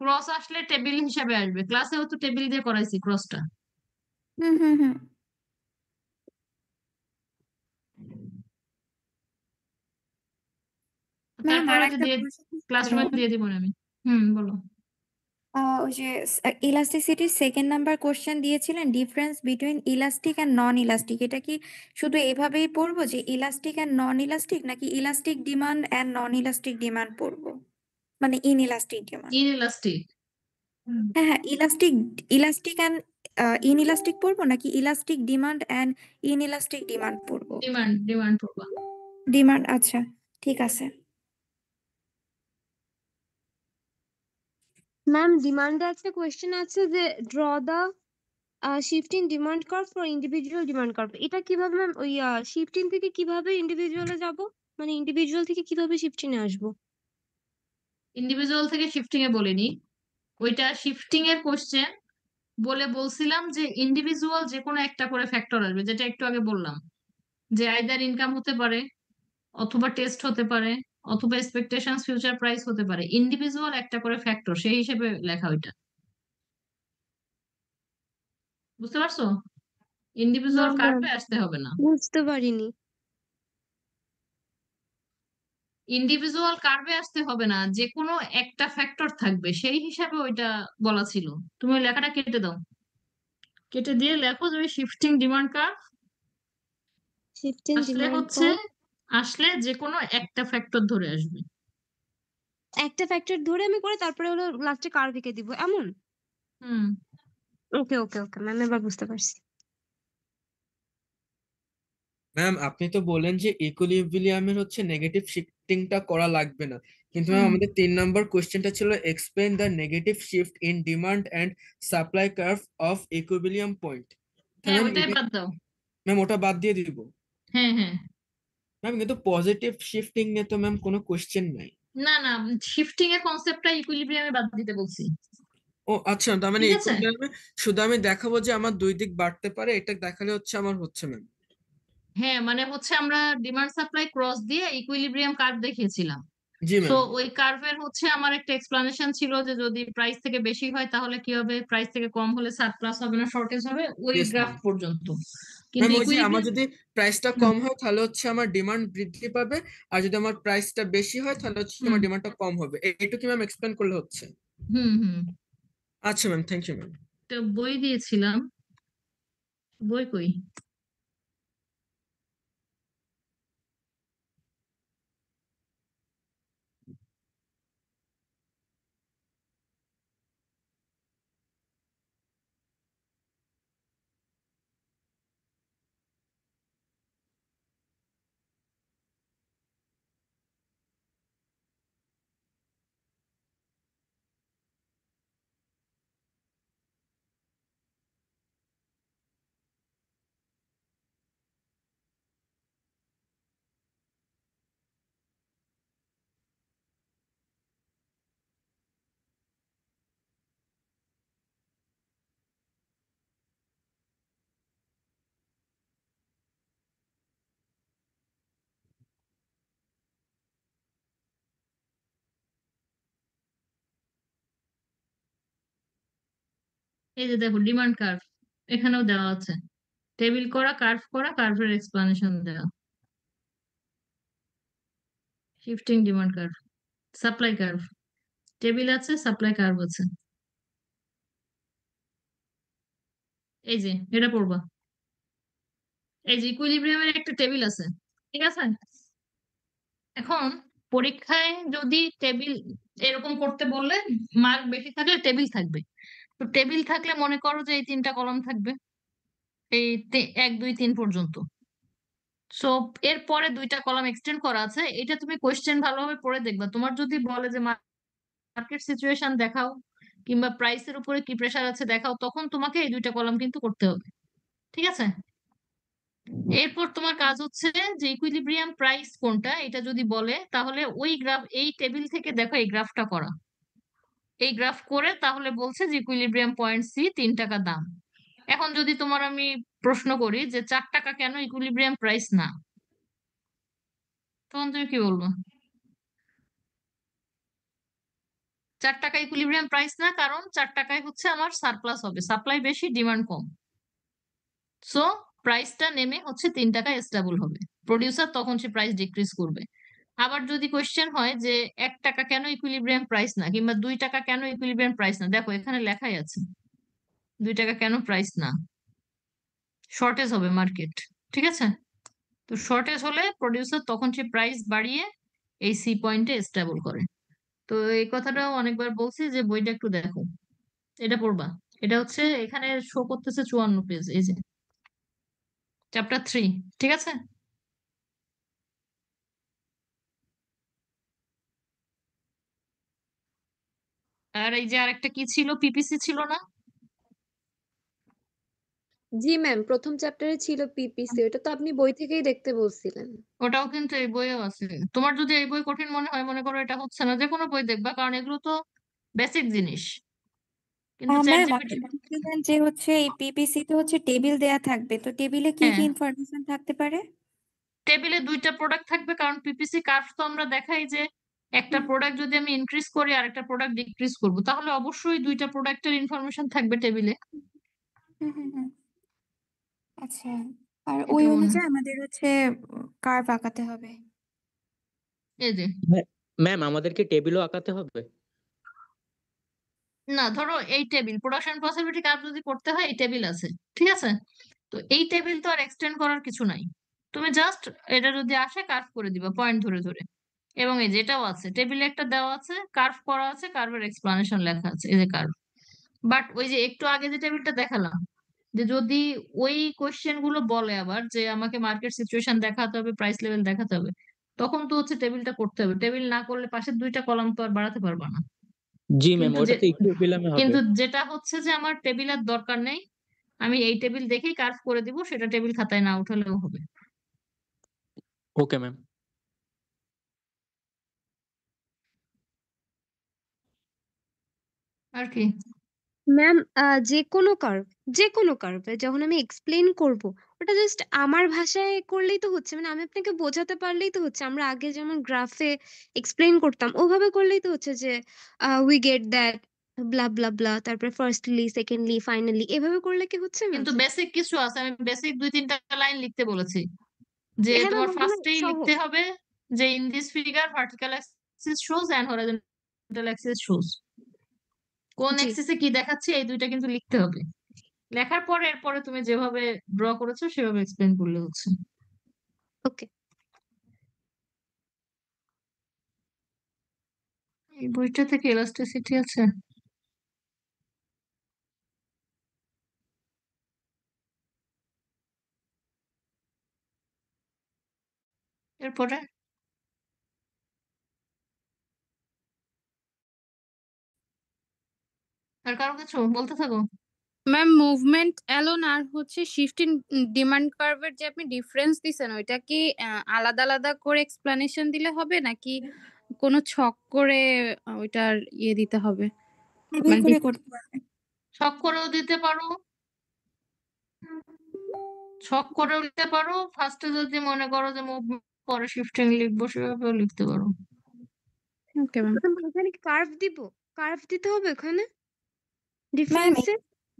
ক্রস আসলে টেবিল হিসেবে আসবে। ক্লাসেও তো টেবিল দিয়ে করাইছি ক্রসটা। হুম হুম হুম ম্যাম আর তারপরে একটা দিয়ে প্রশ্ন ছিল। ক্লাসরুমে দিয়ে দিব না আমি। বলো। ওই যে ইলাস্টিসিটির সেকেন্ড নাম্বার কোশ্চেন দিয়েছিলেন, difference between elastic and non elastic, এটা কি শুধু এভাবেই পড়বো যে ইলাস্টিক অ্যান্ড নন ইলাস্টিক, নাকি elastic demand and non elastic demand পড়বো, মানে ইনইলাস্টিক ডিমান্ড? ইনইলাস্টিক। হ্যাঁ হ্যাঁ, ইলাস্টিক অ্যান্ড ইনইলাস্টিক পড়বো, নাকি elastic demand and inelastic demand পড়বো? ডিমান্ড পড়বা। ডিমান্ড, আচ্ছা ঠিক আছে। ম্যাম ডিমান্ডে একটা কোয়েশ্চেন আছে যে draw the shifting demand curve for individual demand curve, এটা কিভাবে ম্যাম? ওই শিফটিং থেকে কিভাবে ইন্ডিভিজুয়ালে যাব, মানে ইন্ডিভিজুয়াল থেকে কিভাবে শিফটিং এ আসবো? ইন্ডিভিজুয়াল থেকে শিফটিং এ বলিনি, ওইটা শিফটিং এর কোশ্চেন বলছিলাম যে ইন্ডিভিজুয়াল যে কোনো একটা করে ফ্যাক্টর আসবে, যেটা একটু আগে বললাম যে আইদার ইনকাম হতে পারে, অথবা টেস্ট হতে পারে, অথবা এক্সপেকটেশন ফিউচার প্রাইস হতে পারে। ইন্ডিভিজুয়াল একটা করে ফ্যাক্টর, সেই হিসেবে লেখা ওইটা। বুঝতে পারছো? না ইন্ডিভিজুয়াল ম্যাম কার্ভে আসতে হবে না। বুঝতে পারিনি। ইন্ডিভিজুয়াল কার্ভে আসতে হবে না, যে কোনো একটা ফ্যাক্টর থাকবে, সেই হিসাবে ওইটা বলা ছিল। তুমি ওই লেখাটা কেটে দাও, কেটে দিয়ে লেখো যে শিফটিং ডিমান্ড কার্ভ শিফটিং আসলে ডিমান্ড হচ্ছে কার্ভ আসলে যে কোনো একটা ফ্যাক্টর ধরে আসবে। একটা ফ্যাক্টর ধরে আমি করে তারপরে হলো লাস্টে কার্ভ এঁকে দিব, এমন? হুম ওকে ওকে ওকে ম্যাম, এবার বুঝতে পারছি। ম্যাম আপনি তো বলেন যে ইকুইলিব্রিয়ামের হচ্ছে নেগেটিভ শিফটিংটা করা লাগবে না, কিন্তু ম্যাম হুম আমাদের 3 নম্বর কোশ্চেনটা ছিল explain the negative shift in demand and supply curve of equilibrium point. হ্যাঁ, ম্যাম ওটাই বাদ দাও। ম্যাম ওটা বাদ দিয়ে দিব। হ্যাঁ, ম্যাম কিন্তু পজিটিভ শিফটিং নিয়ে তো ম্যাম কোনো কোশ্চেন নাই। না না, শিফটিং এর কনসেপ্টটা ইকুইলিব্রিয়ামে বাদ দিতে বলছি। ও আচ্ছা, তার মানে ঠিক আছে। ইকুইলিব্রিয়ামে শুধু আমি দেখাবো যে আমার দুই দিক বাড়তে পারে, এটা দেখালে হচ্ছে আমার হচ্ছে ম্যাম। হ্যাঁ, মানে হচ্ছে আমরা ডিমান্ড সাপ্লাই ক্রস দিয়ে ইকুইলিব্রিয়াম কার্ভ দেখিয়েছিলাম। জি সো ম্যাম। ওই কার্ভের হচ্ছে আমার একটা এক্সপ্লানেশন ছিল যে যদি প্রাইস থেকে বেশি হয় তাহলে কি হবে, প্রাইস থেকে কম হলে সারপ্লাস হবে না শর্টেজ হবে, ওই ইয়েস গ্রাফ ম্যাম। পর্যন্ত। কিন্তু ম্যাম ওই যে আমার ইকুইলিব্রিয়াম, যদি প্রাইসটা কম হয় তাহলে হচ্ছে আমার ডিমান্ড বৃদ্ধি পাবে, আর যদি আমার প্রাইসটা বেশি হয় তাহলে হচ্ছে আমার ডিমান্ডটা কম হবে। এইটুকু ম্যাম এক্সপ্লেন করলে হচ্ছে। হুম আচ্ছা ম্যাম, থ্যাংক ইউ ম্যাম। তো বই দিয়েছিলাম, বই কই? এই যে দেখো ডিমান্ড কার্ভ, এখানেও দেওয়া আছে, টেবিল করা, কার্ভ করা, কার্ভের এক্সপ্লানেশন দেওয়া। Shifting demand curve, supply curve, table আছে, সাপ্লাই কার্ভ আছে। এই যে এটা পড়বা, এই যে ইকুইলিব্রিয়ামের একটা টেবিল আছে, ঠিক আছে। এখন পরীক্ষায় যদি টেবিল এরকম করতে বললে মার্ক বেশি থাকলে টেবিল থাকবে। তো টেবিল থাকলে মনে করো যে এই 3টা কলাম থাকবে, এই 1 2 3 পর্যন্ত। সো এরপরে 2টা কলাম এক্সটেন্ড করা আছে। এটা তুমি কোয়েশ্চেন ভালোভাবে পড়ে দেখবা। তোমার যদি বলে যে মার্কেট সিচুয়েশন দেখাও কিংবা প্রাইসের উপরে কি প্রেসার আছে দেখাও, তখন তোমাকে এই 2টা কলাম কিন্তু করতে হবে। ঠিক আছে? এরপর তোমার কাজ হচ্ছে যে ইকুইলিব্রিয়াম প্রাইস কোনটা এটা যদি বলে, তাহলে ওই গ্রাফ এই টেবিল থেকে দেখো এই গ্রাফটা করা। এই গ্রাফ করে তাহলে বলছে যে ইকুইলিব্রিয়াম পয়েন্ট সি 3 টাকা দাম। এখন যদি তোমার আমি প্রশ্ন করি যে 4 টাকা কেন ইকুইলিব্রিয়াম প্রাইস না, তখন তুমি কি বলবো? 4 টাকা ইকুইলিব্রিয়াম প্রাইস না, কারণ 4 টাকায় হচ্ছে আমার সারপ্লাস হবে, সাপ্লাই বেশি ডিমান্ড কম। সো প্রাইসটা নেমে হচ্ছে 3 টাকা স্টেবল হবে। প্রোডিউসার তখন সে প্রাইস ডিক্রিজ করবে। আবার যদি কোয়েশ্চেন হয় যে 1 টাকা কেন ইকুইলিব্রিয়াম প্রাইস না, কিংবা 2 টাকা কেন ইকুইলিব্রিয়াম প্রাইস না, দেখো এখানে লেখাই আছে 2 টাকা কেন প্রাইস না, শর্টেজ হবে মার্কেট। ঠিক আছে? তো শর্টেজ হলে প্রোডিউসার তখন সে প্রাইস বাড়িয়ে এই সি পয়েন্টে স্টেবল করে। তো এই কথাটাও অনেকবার বলছি যে বইটা একটু দেখো, এটা পড়বা। এটা হচ্ছে এখানে শো করতেছে 54 পেজ, এই যে চ্যাপ্টার 3। ঠিক আছে? আর এই যে আরেকটা কি ছিল, পিপিসি ছিল না? জি ম্যাম, প্রথম চ্যাপ্টারে ছিল পিপিসি, ওটা তো আপনি বই থেকেই দেখতে বলছিলেন। ওটাও কিন্তু এই বইয়েও আছে। তোমার যদি এই বই কঠিন মনে হয়, মনে করো এটা হচ্ছে না, যে কোনো বই দেখবা, কারণ এগুলো তো বেসিক জিনিস। কিন্তু চ্যাট ম্যাম আপনি জিপিটি, বলছিলেন যে হচ্ছে এই পিপিসি তে হচ্ছে টেবিল দেয়া থাকবে, তো টেবিলে কি কি হ্যাঁ ইনফরমেশন থাকতে পারে? টেবিলে 2টা প্রোডাক্ট থাকবে, কারণ পিপিসি কার্ভ তো আমরা দেখাই যে একটা প্রোডাক্ট যদি আমি ইনক্রিজ করি আর একটা প্রোডাক্ট ডিক্রিজ করব, তাহলে অবশ্যই 2টা প্রোডাক্টের ইনফরমেশন থাকবে টেবিলে। হুম হুম হুম। আচ্ছা, আর ওই এটা মনে হয়। অনুযায়ী আমাদের হচ্ছে কার্ভ আঁকাতে হবে। এই যে ম্যাম আমাদেরকে টেবিলও আঁকাতে হবে? না, ধরো এই টেবিল প্রোডাকশন পসিবিলিটি কার্ভ যদি করতে হয়, এই টেবিল আছে। ঠিক আছে? তো এই টেবিল তো আর এক্সটেন্ড করার কিছু নাই, তুমি জাস্ট এটা যদি আসে কার্ভ করে দিবা পয়েন্ট ধরে ধরে। এবং এই যেটাও আছে টেবিলে একটা দেওয়া আছে, কার্ভ করা আছে, কার্ভের এক্সপ্লানেশন লেখা আছে, এই যে কার্ভ। বাট ওই যে একটু আগে যে টেবিলটা দেখালাম, যে যদি ওই কোয়েশ্চেন গুলো বলে আবার যে আমাকে মার্কেট সিচুয়েশন দেখাতে হবে, প্রাইস লেভেল দেখাতে হবে, তখন তো হচ্ছে টেবিলটা করতে হবে। টেবিল না করলে পাশের 2টা কলাম তো আর বাড়াতে পারবা না। জি ম্যাম, কিন্তু ওটা তো ইকুইলিব্রিয়ামে হবে। কিন্তু যেটা হচ্ছে যে আমার টেবিলের দরকার নেই, আমি এই টেবিল দেখেই কার্ভ করে দিব, সেটা টেবিল খাতায় না উঠালেও হবে। ওকে ম্যাম। আর কি? ম্যাম, যে কোনো কার্ভ যখন আমি এক্সপ্লেন করব, ওটা জাস্ট আমার ভাষায় করলেই তো হচ্ছে, মানে আমি আপনাকে বোঝাতে পারলেই তো হচ্ছে। আমরা আগে যেমন গ্রাফে এক্সপ্লেন করতাম ওভাবে করলেই তো হচ্ছে যে উই গেট দ্যাট ব্লা ব্লা ব্লা, তারপরে ফার্স্টলি সেকেন্ডলি ফাইনালি, এভাবে করলে কি হচ্ছে ম্যাম? কিন্তু বেসিক কিছু আছে, আমি বেসিক 2 3টা লাইন লিখতে বলেছি, যে হ্যাঁ ম্যাম, তোমার ওগুলো ফার্স্টেই লিখতে সহজ। হবে যে in this figure vertical axis shows and horizontal axis shows. কোন জি, অ্যাক্সিসে কি দেখাচ্ছে, এই 2টা কিন্তু লিখতে হবে। লেখার পরে এরপরে তুমি যেভাবে ড্র করেছো সেভাবে এক্সপ্লেন করলে হচ্ছে। ওকে। এই বইটা থেকে এলাস্টিসিটি আছে? এরপরে আর কারো কিছু বলতে থাকো। ম্যাম, মুভমেন্ট অ্যালোন আর হচ্ছে শিফট ইন ডিমান্ড কার্ভের যে আপনি ডিফারেন্স দিছেন, ওইটা কি আলাদা আলাদা করে এক্সপ্লানেশন দিলে হবে, নাকি কোনো ছক করে ওইটার ইয়ে দিতে হবে? টেবিল মানে করে করতে পারবে। ছক করেও দিতে পারো, ছক করেও লিখতে পারো। ফার্স্টে যদি মনে করো যে মুভমেন্ট পরে শিফটিং লিখবো, সেভাবেও লিখতে পারো। Okay ma'am. এখানে কার্ভ দিতে হবে ওখানে ম্যাম ডিফারেন্সে।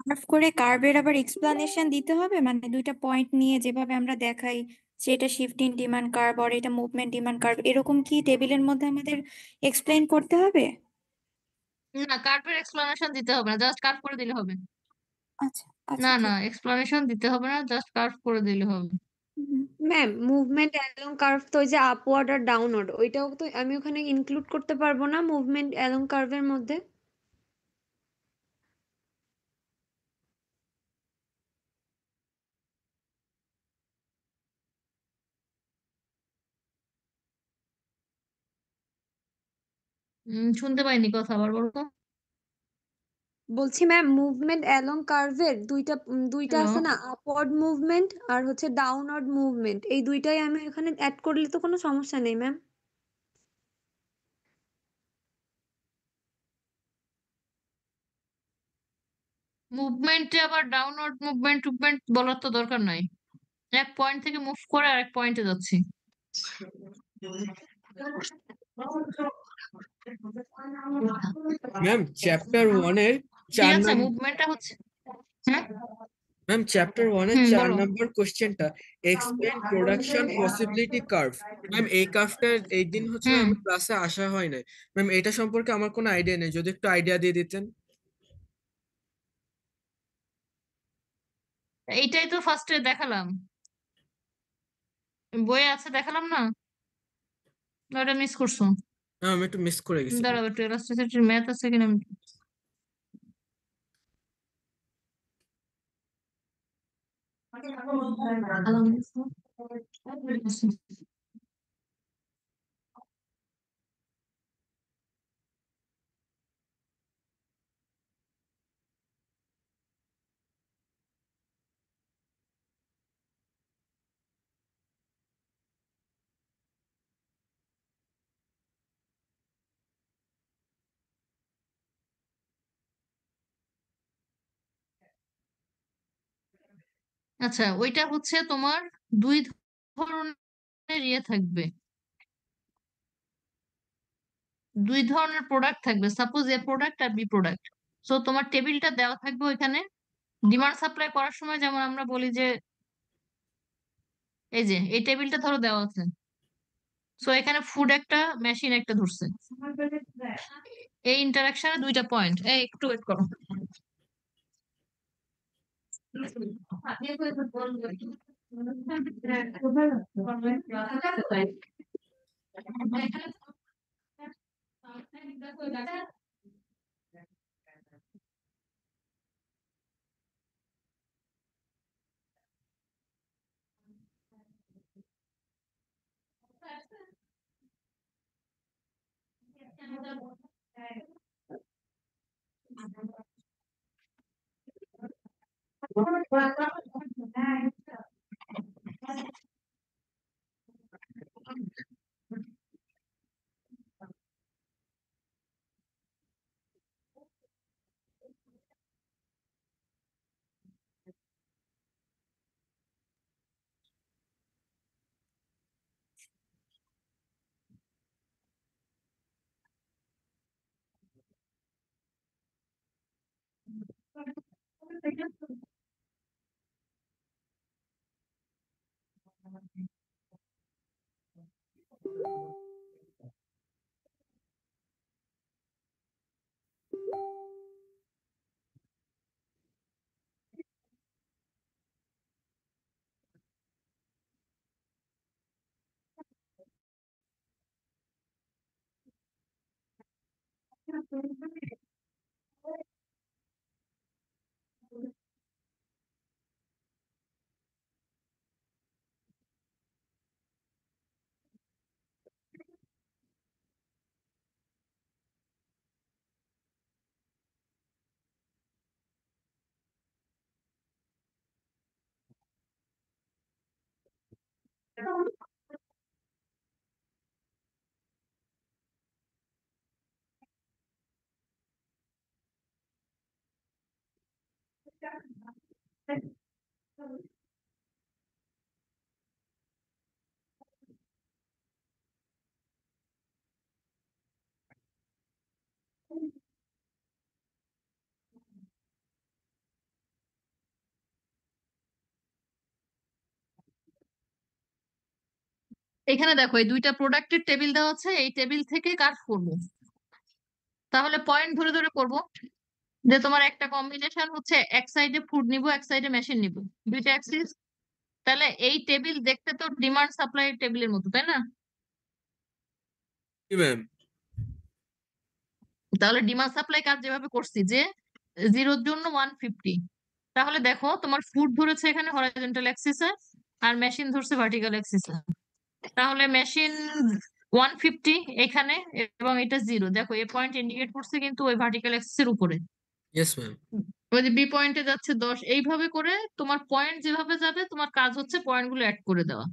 কার্ভ করে কার্ভের আবার এক্সপ্লানেশন দিতে হবে, মানে 2টা পয়েন্ট নিয়ে যেভাবে আমরা দেখাই সেটা শিফটিং ডিমান্ড কার্ভ আর এটা মুভমেন্ট ডিমান্ড কার্ভ, এরকম কি টেবিলের মধ্যে আমাদের এক্সপ্লেইন করতে হবে? না, কার্ভের এক্সপ্লানেশন দিতে হবে না, জাস্ট কার্ভ করে দিলে হবে। আচ্ছা আচ্ছা, না না, ঠিক। এক্সপ্লানেশন দিতে হবে না, জাস্ট কার্ভ করে দিলে হবে। ম্যাম মুভমেন্ট অ্যালং কার্ভ তো ওই যে আপওয়ার্ড আর ডাউনওয়ার্ড ওইটাও তো আমি ওখানে ইনক্লুড করতে পারবো না মুভমেন্ট অ্যালং কার্ভের মধ্যে? শুনতে পাইনি, কথা আবার বলো তো। বলছি ম্যাম মুভমেন্ট অ্যালং কার্ভের দুইটা হ্যালো, আছে না, আপওয়ার্ড মুভমেন্ট আর হচ্ছে ডাউনওয়ার্ড মুভমেন্ট, এই দুইটাই আমি এখানে অ্যাড করলে তো কোনো সমস্যা নেই ম্যাম? মুভমেন্টে আবার ডাউনওয়ার্ড মুভমেন্ট টুভমেন্ট বলার তো দরকার নাই। এক পয়েন্ট থেকে মুভ করে আরেক পয়েন্টে যাচ্ছি। ম্যাম চ্যাপ্টার 1 এর ঠিক 4 আছে, নম্বর মুভমেন্টটা হচ্ছে, হ্যাঁ ম্যাম চ্যাপ্টার 1 এর 4 বলো। নম্বর কোশ্চেনটা explain production possibility curve. Ma'am এই কার্ভটা এই দিন হচ্ছে হুম আমি ক্লাসে আসা হয় নাই। ম্যাম এটা সম্পর্কে আমার কোনো আইডিয়া নেই, যদি একটু আইডিয়া দিয়ে দিতেন। এইটাই তো ফার্স্টে দেখালাম, বইয়ে আছে, দেখালাম না? না, ওটা মিস করছো? ম্যাম আমি একটু মিস করে গেছি। দাঁড়াও, একটু এলাস্টিসিটির ম্যাথ আছে কিনা আমি আচ্ছা, ওইটা হচ্ছে তোমার দুই ধরনের ইয়ে থাকবে, দুই ধরনের প্রোডাক্ট থাকবে। সাপোজ এ প্রোডাক্ট আর বি প্রোডাক্ট। সো তোমার টেবিলটা দেওয়া থাকবে ওইখানে। ডিমান্ড সাপ্লাই করার সময় যেমন আমরা বলি যে এই যে এই টেবিলটা ধরো দেওয়া আছে, সো এখানে ফুড একটা, মেশিন একটা ধরছে। এই ইন্টারাকশনে দুইটা পয়েন্ট। এই একটু ওয়েট করো। এখানে দেখো এই দুইটা প্রোডাক্টের টেবিল দেওয়া আছে, এই টেবিল থেকে কার্ভ করবো। তাহলে পয়েন্ট ধরে ধরে করবো যে তোমার একটা কম্বিনেশন হচ্ছে এক সাইডে ফুড নিব, এক সাইডে মেশিন নিব, দুইটা অ্যাক্সিস তাহলে এই টেবিল দেখতে তো ডিমান্ড সাপ্লাই টেবিলের মতো, তাই না? জি ম্যাম। তাহলে ডিমান্ড সাপ্লাই কাজ যেভাবে করছি যে 0 এর জন্য 150, তাহলে দেখো তোমার ফুড ধরেছে এখানে হরাইজন্টাল অ্যাক্সিসে আর মেশিন ধরছে ভার্টিক্যাল অ্যাক্সিসে। তাহলে মেশিন 150 এখানে এবং এটা 0, দেখো এই পয়েন্ট ইন্ডিকেট করছে কিন্তু ওই ভার্টিক্যাল অ্যাক্সিসের উপরে। Yes ma'am. ওই যে বি পয়েন্টে যাচ্ছে 10, এইভাবে করে তোমার পয়েন্ট যেভাবে যাবে তোমার কাজ হচ্ছে পয়েন্টগুলো অ্যাড করে দেওয়া।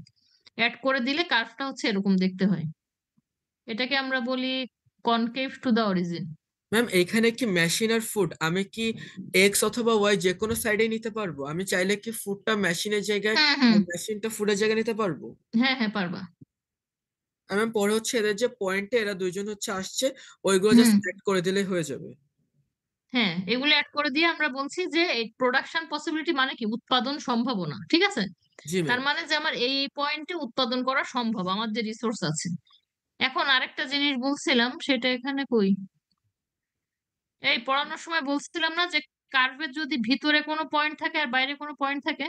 অ্যাড করে দিলে কার্ভটা হচ্ছে এরকম দেখতে হয়। এটাকে আমরা বলি concave to the origin. Ma'am এইখানে কি মেশিন আর ফুড আমি কি এক্স অথবা ওয়াই যে কোনো সাইডে নিতে পারবো? আমি চাইলে কি ফুডটা মেশিনের জায়গায় হ্যাঁ মেশিনটা ফুডের জায়গায় নিতে পারবো? হ্যাঁ পারবা। আর ম্যাম পরে হচ্ছে এদের যে পয়েন্টে এরা দুইজন হচ্ছে আসছে ওইগুলো জাস্ট অ্যাড করে দিলে হয়ে যাবে। হ্যাঁ, এগুলো অ্যাড করে দিয়ে আমরা বলছি যে এই প্রোডাকশন পসিবিলিটি মানে কি উৎপাদন সম্ভাবনা, ঠিক আছে? জি তার ম্যাম। মানে যে আমার এই পয়েন্টে উৎপাদন করা সম্ভব, আমার যে রিসোর্স আছে। এখন আরেকটা জিনিস বলছিলাম, সেটা এখানে কই, এই পড়ানোর সময় বলছিলাম না যে কার্ভের যদি ভিতরে কোনো পয়েন্ট থাকে আর বাইরে কোনো পয়েন্ট থাকে।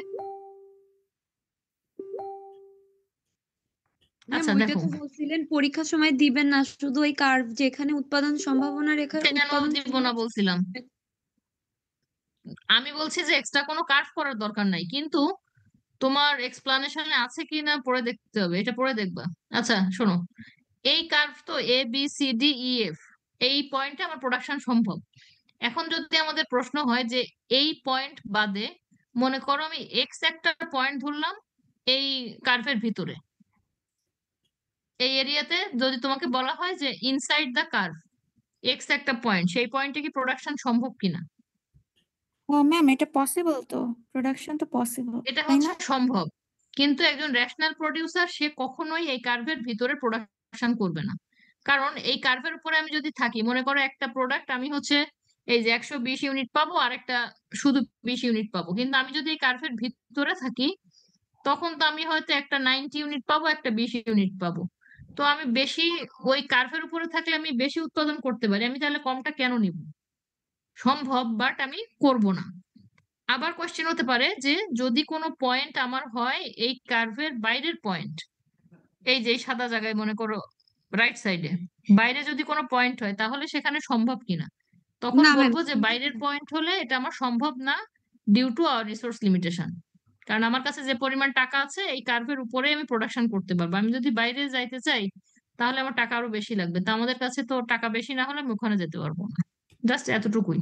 ম্যাম আচ্ছা ওইটা দেখো, তো বলছিলেন পরীক্ষার সময় দিবেন না, শুধু ওই কার্ভ যেখানে উৎপাদন সম্ভাবনা রেখার কেন উৎপাদন দিব না বলছিলাম? আমি বলছি যে এক্সট্রা কোনো কার্ভ করার দরকার নাই, কিন্তু তোমার এক্সপ্লানেশনে আছে কি না পড়ে দেখতে হবে, এটা পড়ে দেখবা। আচ্ছা শোনো, এই কার্ভ তো A B C D E F, এই পয়েন্টে আমার প্রোডাকশন সম্ভব। এখন যদি আমাদের প্রশ্ন হয় যে এই পয়েন্ট বাদে, মনে করো আমি এক্স একটা পয়েন্ট ধরলাম এই কার্ভের ভিতরে, এই এরিয়াতে যদি তোমাকে বলা হয় যে ইনসাইড দ্য কার্ভ এক্স একটা পয়েন্ট, সেই পয়েন্টে কি প্রোডাকশন সম্ভব কিনা? ম্যাম এটা পসিবল তো, প্রোডাকশন তো পসিবল, এটা তাই হচ্ছে না? সম্ভব, কিন্তু একজন রেশনাল প্রডিউসার সে কখনোই এই কার্ভের ভিতরে প্রোডাকশন করবে না। কারণ এই কার্ভের উপরে আমি যদি থাকি, মনে করো একটা প্রোডাক্ট আমি হচ্ছে এই যে 120 ইউনিট পাবো আর একটা শুধু 20 ইউনিট পাবো, কিন্তু আমি যদি এই কার্ভের ভিতরে থাকি তখন তো আমি হয়তো একটা 90 ইউনিট পাবো, একটা 20 ইউনিট পাবো। তো আমি বেশি ওই কার্ভের উপরে থাকলে আমি বেশি উৎপাদন করতে পারি, আমি তাহলে কমটা কেন নিব? সম্ভব, বাট আমি করব না। আবার কোশ্চেন হতে পারে যে যদি কোনো পয়েন্ট আমার হয় এই কার্ভের বাইরের পয়েন্ট, এই যে এই সাদা জায়গায় মনে করো রাইট সাইডে বাইরে যদি কোনো পয়েন্ট হয় তাহলে সেখানে সম্ভব কিনা? তখন না ম্যাম, বলবো যে বাইরের পয়েন্ট হলে এটা আমার সম্ভব না, due to our resource limitation. কারণ আমার কাছে যে পরিমাণ টাকা আছে এই কার্ভের উপরে আমি প্রোডাকশন করতে পারবো, আমি যদি বাইরে যাইতে চাই তাহলে আমার টাকা আরো বেশি লাগবে, তা আমাদের কাছে তো টাকা বেশি না হলে আমি ওখানে যেতে পারবো না। জাস্ট এতটুকুই।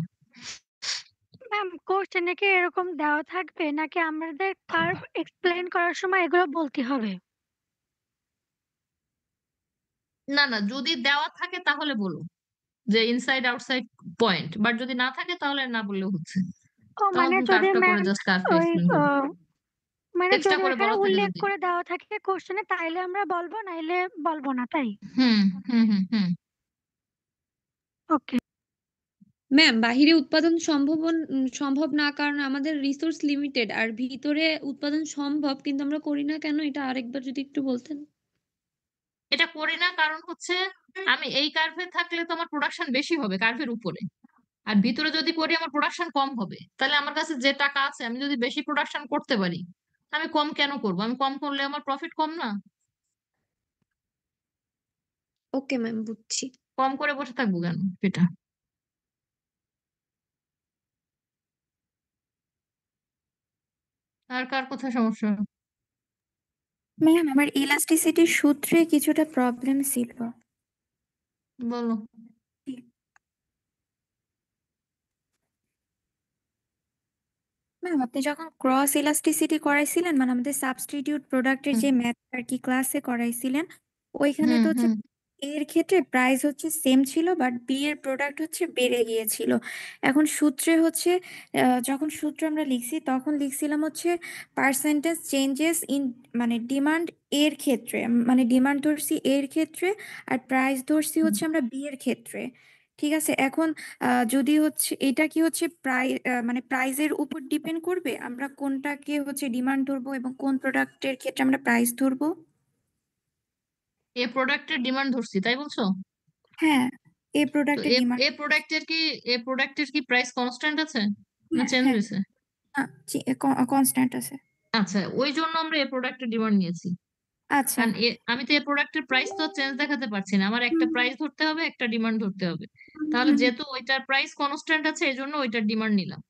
ম্যাম কোশ্চেনে কি এরকম দেওয়া থাকবে নাকি আমাদের কার্ভ এক্সপ্লেইন করার সময় এগুলো বলতে হবে? না না, যদি দেওয়া থাকে তাহলে বলো যে ইনসাইড আউটসাইড পয়েন্ট, বাট যদি না থাকে তাহলে না বললেও হচ্ছে। ও তখন মানে তুমি যদি কার্ভটা করে ম্যাম জাস্ট কার্ভটা ওই এক্সপ্লেন করো, মানে এক্সট্রা যদি করে ওখানে বলা থাকে উল্লেখ যদি। করে দেওয়া থাকে কোশ্চেনে তাইলে আমরা বলবো, নাইলে বলবো না, তাই? হুম হুম হুম হুম ওকে। ম্যাম বাহিরে উৎপাদন সম্ভব না কারণ আমাদের রিসোর্স লিমিটেড, আর ভিতরে উৎপাদন সম্ভব কিন্তু আমরা করি না কেন, এটা আরেকবার যদি একটু বলতেন। এটা করি না কারণ হচ্ছে আমি এই কার্ভে থাকলে তো আমার প্রোডাকশন বেশি হবে কার্ভের উপরে, আর ভিতরে যদি করি আমার প্রোডাকশন কম হবে। তাহলে আমার কাছে যে টাকা আছে আমি যদি বেশি প্রোডাকশন করতে পারি, আমি কম কেন করব? আমি কম করলে আমার প্রফিট কম না? ওকে ম্যাম, বুঝছি। কম করে বসে থাকবো কেন এটা? আর কার কোথায় সমস্যা? ম্যাম আমার ইলাস্টিসিটির সূত্রে কিছুটা প্রবলেম ছিল। বলো। ম্যাম আপনি যখন ক্রস ইলাস্টিসিটি করাইছিলেন, মানে আমাদের সাবস্টিটিউট প্রোডাক্টের হুম যে ম্যাথ আর কি ক্লাসে করাইছিলেন, ওইখানে হুম তো হচ্ছে হুম এর ক্ষেত্রে প্রাইস হচ্ছে সেম ছিল, বাট বি এর প্রোডাক্ট হচ্ছে বেড়ে গিয়েছিল। এখন সূত্রে হচ্ছে যখন সূত্র আমরা লিখছি তখন লিখছিলাম হচ্ছে পার্সেন্টেজ চেঞ্জেস ইন মানে ডিমান্ড এর ক্ষেত্রে, মানে ডিমান্ড ধরছি এর ক্ষেত্রে আর প্রাইস ধরছি হচ্ছে আমরা বি এর ক্ষেত্রে। ঠিক আছে, এখন যদি হচ্ছে এটা কি হচ্ছে মানে প্রাইসের উপর ডিপেন্ড করবে, আমরা কোনটাকে হচ্ছে ডিমান্ড ধরবো এবং কোন প্রোডাক্টের ক্ষেত্রে আমরা প্রাইস ধরবো? এ প্রোডাক্টের ডিমান্ড ধরছি তাই বলছো? হ্যাঁ, এই তো প্রোডাক্টের এ ডিমান্ড। এ প্রোডাক্টের কি প্রাইস কনস্ট্যান্ট আছে না চেঞ্জ হ্যাঁ, হয়েছে? কনস্ট্যান্ট আছে। আচ্ছা, ওই জন্য আমরা এই প্রোডাক্টের ডিমান্ড নিয়েছি। আচ্ছা কারণ আমি তো এই প্রোডাক্টের প্রাইস তো চেঞ্জ দেখাতে পারছি না, আমার একটা প্রাইস ধরতে হবে, একটা ডিমান্ড ধরতে হবে। তাহলে যেহেতু ওইটার প্রাইস কনস্ট্যান্ট আছে, এই জন্য ওইটার ডিমান্ড নিলাম।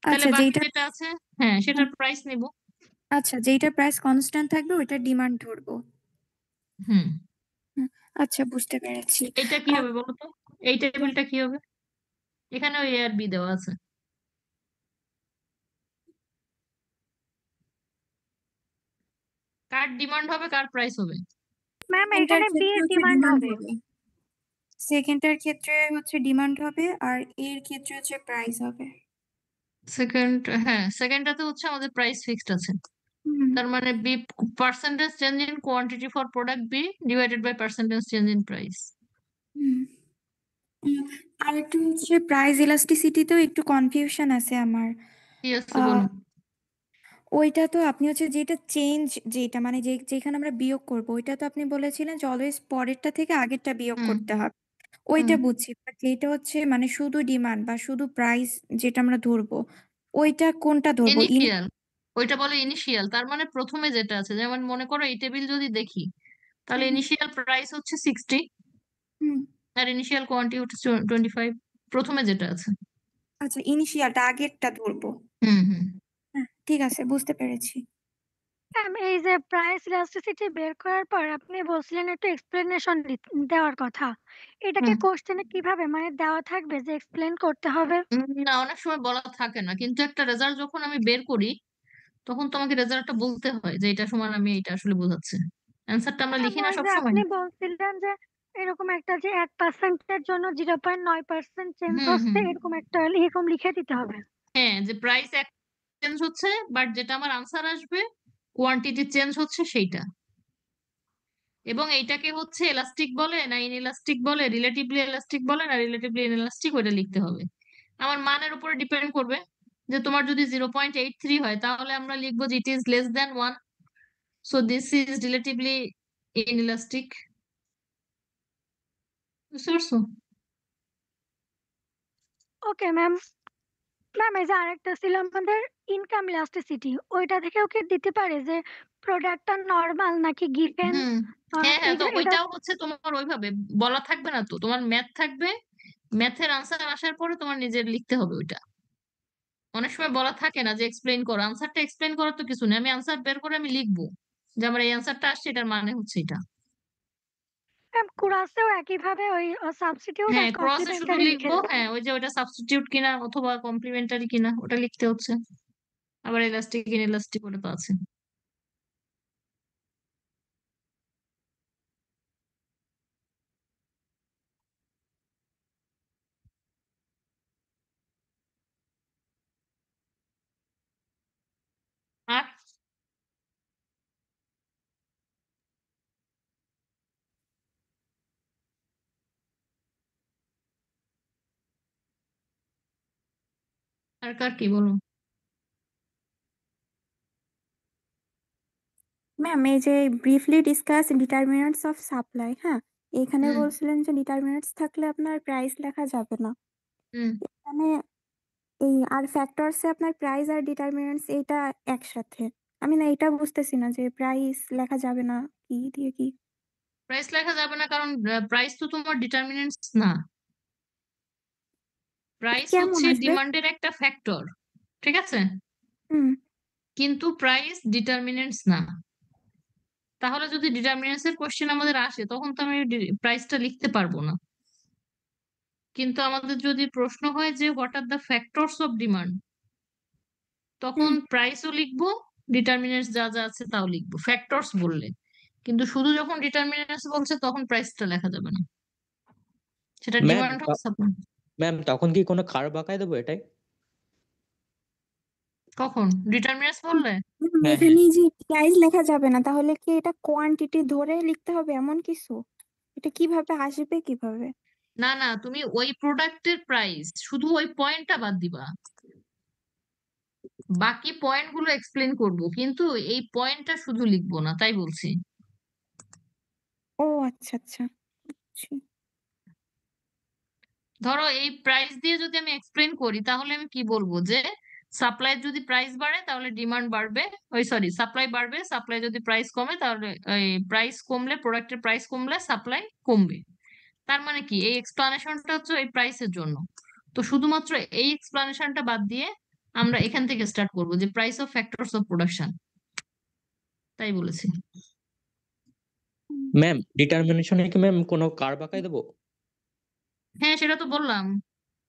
তাহলে আচ্ছা বাকি যেটা যেটা আছে, হ্যাঁ, সেটার প্রাইস নিব। আচ্ছা যেটা প্রাইস কনস্ট্যান্ট থাকবে ওইটার ডিমান্ড ধরবো। হুম, আচ্ছা বুঝতে পেরেছি। এইটা কি আর হবে বলো তো? এই টেবিলটা কি হবে? এখানে ওই আর বি দেওয়া আছে। কার ডিমান্ড হবে, কার প্রাইস হবে? ম্যাম সেকেন্ডটার এখানে বি ক্ষেত্রে এর হচ্ছে ডিমান্ড ডিমান্ড হবে। হবে, সেকেন্ডটার ক্ষেত্রে হচ্ছে ডিমান্ড হবে, আর এর ক্ষেত্রে হচ্ছে প্রাইস হবে। সেকেন্ড, হ্যাঁ, সেকেন্ডটাতে হচ্ছে আমাদের প্রাইস ফিক্সড আছে। হুম তার মানে B percentage change in quantity for product B divided by percentage change in price. হুম। আর একটু হচ্ছে প্রাইস ইলাস্টিসিটিতেও একটু কনফিউশন আছে আমার। কি আছে বলো? ওইটা তো আপনি হচ্ছে যেটা চেঞ্জ, যেটা মানে যেখানে আমরা বিয়োগ করব, ওইটা তো আপনি বলেছিলেন যে অলওয়েজ পরেরটা থেকে আগেরটা বিয়োগ হুম করতে হবে। হুম ওইটা বুঝছি, বাট যেটা হচ্ছে মানে শুধু ডিমান্ড বা শুধু প্রাইস যেটা আমরা ধরবো, ওইটা কোনটা ধরবো? ইনিশিয়াল, ওইটা বলে ইনিশিয়াল। তার মানে প্রথমে যেটা আছে, যেমন মনে করো এই টেবিল যদি দেখি, তাহলে ইনিশিয়াল প্রাইস হচ্ছে 60 হুম আর ইনিশিয়াল কোয়ান্টিটি হচ্ছে 25, প্রথমে যেটা আছে। আচ্ছা ইনিশিয়ালটা আগেরটা ধরবো। হুম হুম হ্যাঁ ঠিক আছে, বুঝতে পেরেছি। ম্যাম এই যে প্রাইস ইলাস্টিসিটি বের করার পর আপনি বলছিলেন একটু এক্সপ্লেনেশন দেওয়ার কথা। এটাকে হুম। কোশ্চেনে কিভাবে মানে দেওয়া থাকবে যে এক্সপ্লেন করতে হবে? না, অনেক সময় বলা থাকে না, কিন্তু একটা রেজাল্ট যখন আমি বের করি, তখন তোমাকে রেজাল্টটা বলতে হয় যে এটা সমান আমি এটা আসলে বোঝাচ্ছে। অ্যান্সারটা আমরা ম্যাম লিখি না ওই যে সবসময়। আপনি বলছিলেন যে এরকম একটা যে 1% এর জন্য 0.9% চেঞ্জ হুম হচ্ছে, হুম এরকম একটা এরকম লিখে দিতে হবে। হ্যাঁ, যে প্রাইস চেঞ্জ হচ্ছে, বাট যেটা আমার আনসার আসবে কোয়ান্টিটি চেঞ্জ হচ্ছে সেইটা। এবং এইটাকে হচ্ছে এলাস্টিক বলে না ইনএলাস্টিক বলে, রিলেটিভলি এলাস্টিক বলে না রিলেটিভলি ইনএলাস্টিক, ওইটা লিখতে হবে। আমার মানের উপরে ডিপেন্ড করবে। যে তোমার যদি 0.83 হয়, তাহলে আমরা লিখবো যে it is less than 1, so this is relatively inelastic. বুঝতে পারছো? Okay ma'am. ম্যাম এই যে আরেকটা ছিল আমাদের ইনকাম ইলাস্টিসিটি, ওইটা থেকেও কি দিতে পারে যে প্রোডাক্টটা নরমাল নাকি গিভেন? হুম হ্যাঁ হ্যাঁ, তো এটা ওইটাও হচ্ছে তোমার ওইভাবে বলা থাকবে না, তো তোমার ম্যাথ থাকবে, ম্যাথের আনসার আসার পরে তোমার নিজের লিখতে হবে ওইটা। অনেক সময় বলা থাকে না যে এক্সপ্লেইন করো, আনসারটা এক্সপ্লেইন করার তো কিছু নেই, আমি আনসার বের করে আমি লিখবো যে আমার এই আনসারটা আসছে, এটার মানে হচ্ছে এটা। ম্যাম কুরাসেও একইভাবে ওই সাবস্টিটিউট আর হ্যাঁ, ক্রসে শুধু কমপ্লিমেন্টারি লিখে লিখবো, দেবে। হ্যাঁ, ওই যে ওটা সাবস্টিটিউট কিনা অথবা কমপ্লিমেন্টারি কিনা ওটা লিখতে হচ্ছে। আবার ইলাস্টিক ইনএলাস্টিক ওটা তো আছে। আর আর কার কি বলো? ম্যাম এই যে briefly discuss determinants of supply, হ্যাঁ এখানে হুম বলছিলেন যে ডিটারমিনেন্টস থাকলে আপনার প্রাইস লেখা যাবে না। হুম মানে এই আর ফ্যাক্টরসে আপনার প্রাইস আর ডিটারমিনেন্টস এইটা একসাথে, আমি না এটা বুঝতেছি না যে প্রাইস লেখা যাবে না কি দিয়ে কি। প্রাইস লেখা যাবে না কারণ প্রাইস তো তোমার ডিটারমিনেন্টস না। প্রাইস কেমন হচ্ছে আসবে? ডিমান্ডের একটা ফ্যাক্টর, ঠিক আছে, হুম কিন্তু প্রাইস ডিটারমিনেন্টস না। তাহলে যদি ডিটারমিনেন্টস এর কোশ্চেন আমাদের আসে, তখন তো আমি প্রাইসটা লিখতে পারবো না। কিন্তু আমাদের যদি প্রশ্ন হয় যে what are the factors of demand, তখন হুম প্রাইসও লিখবো, ডিটারমিনেন্টস যা যা আছে তাও লিখবো ফ্যাক্টরস বললে। কিন্তু শুধু যখন ডিটারমিনেন্টস বলছে তখন প্রাইসটা লেখা যাবে না, সেটা ম্যাম ডিমান্ড হোক সাপ্লাই। ম্যাম তখন কি কোনো কার্ভ আঁকায় দেবো এটাই? কখন ডিটারমিনেন্টস বললে? হ্যাঁ হ্যাঁ। এখানে যে প্রাইস লেখা যাবে না, তাহলে কি এটা কোয়ান্টিটি ধরে লিখতে হবে এমন কিছু? এটা কিভাবে আসবে কিভাবে? না না, তুমি ওই প্রোডাক্টের প্রাইস শুধু ওই পয়েন্টটা বাদ দিবা, বাকি পয়েন্ট গুলো এক্সপ্লেন করবো, কিন্তু এই পয়েন্টটা শুধু লিখবো না, তাই বলছি। ও আচ্ছা আচ্ছা বুঝছি। ধরো এই প্রাইস দিয়ে যদি আমি এক্সপ্লেন করি, তাহলে আমি কি বলবো যে সাপ্লাই যদি প্রাইস বাড়ে তাহলে ডিমান্ড বাড়বে, ওই সরি সাপ্লাই বাড়বে, সাপ্লাই যদি প্রাইস কমে তাহলে এই প্রাইস কমলে, প্রোডাক্টের প্রাইস কমলে সাপ্লাই কমবে। তার মানে কি, এই এক্সপ্লানেশনটা হচ্ছে এই প্রাইসের জন্য। তো শুধুমাত্র এই এক্সপ্লানেশনটা বাদ দিয়ে আমরা এখান থেকে স্টার্ট করবো যে price of factors of production, তাই বলেছি। ম্যাম ডিটারমিনেশনে কি ম্যাম কোনো কার্ভ আঁকায় দেবো? হ্যাঁ সেটা তো বললাম,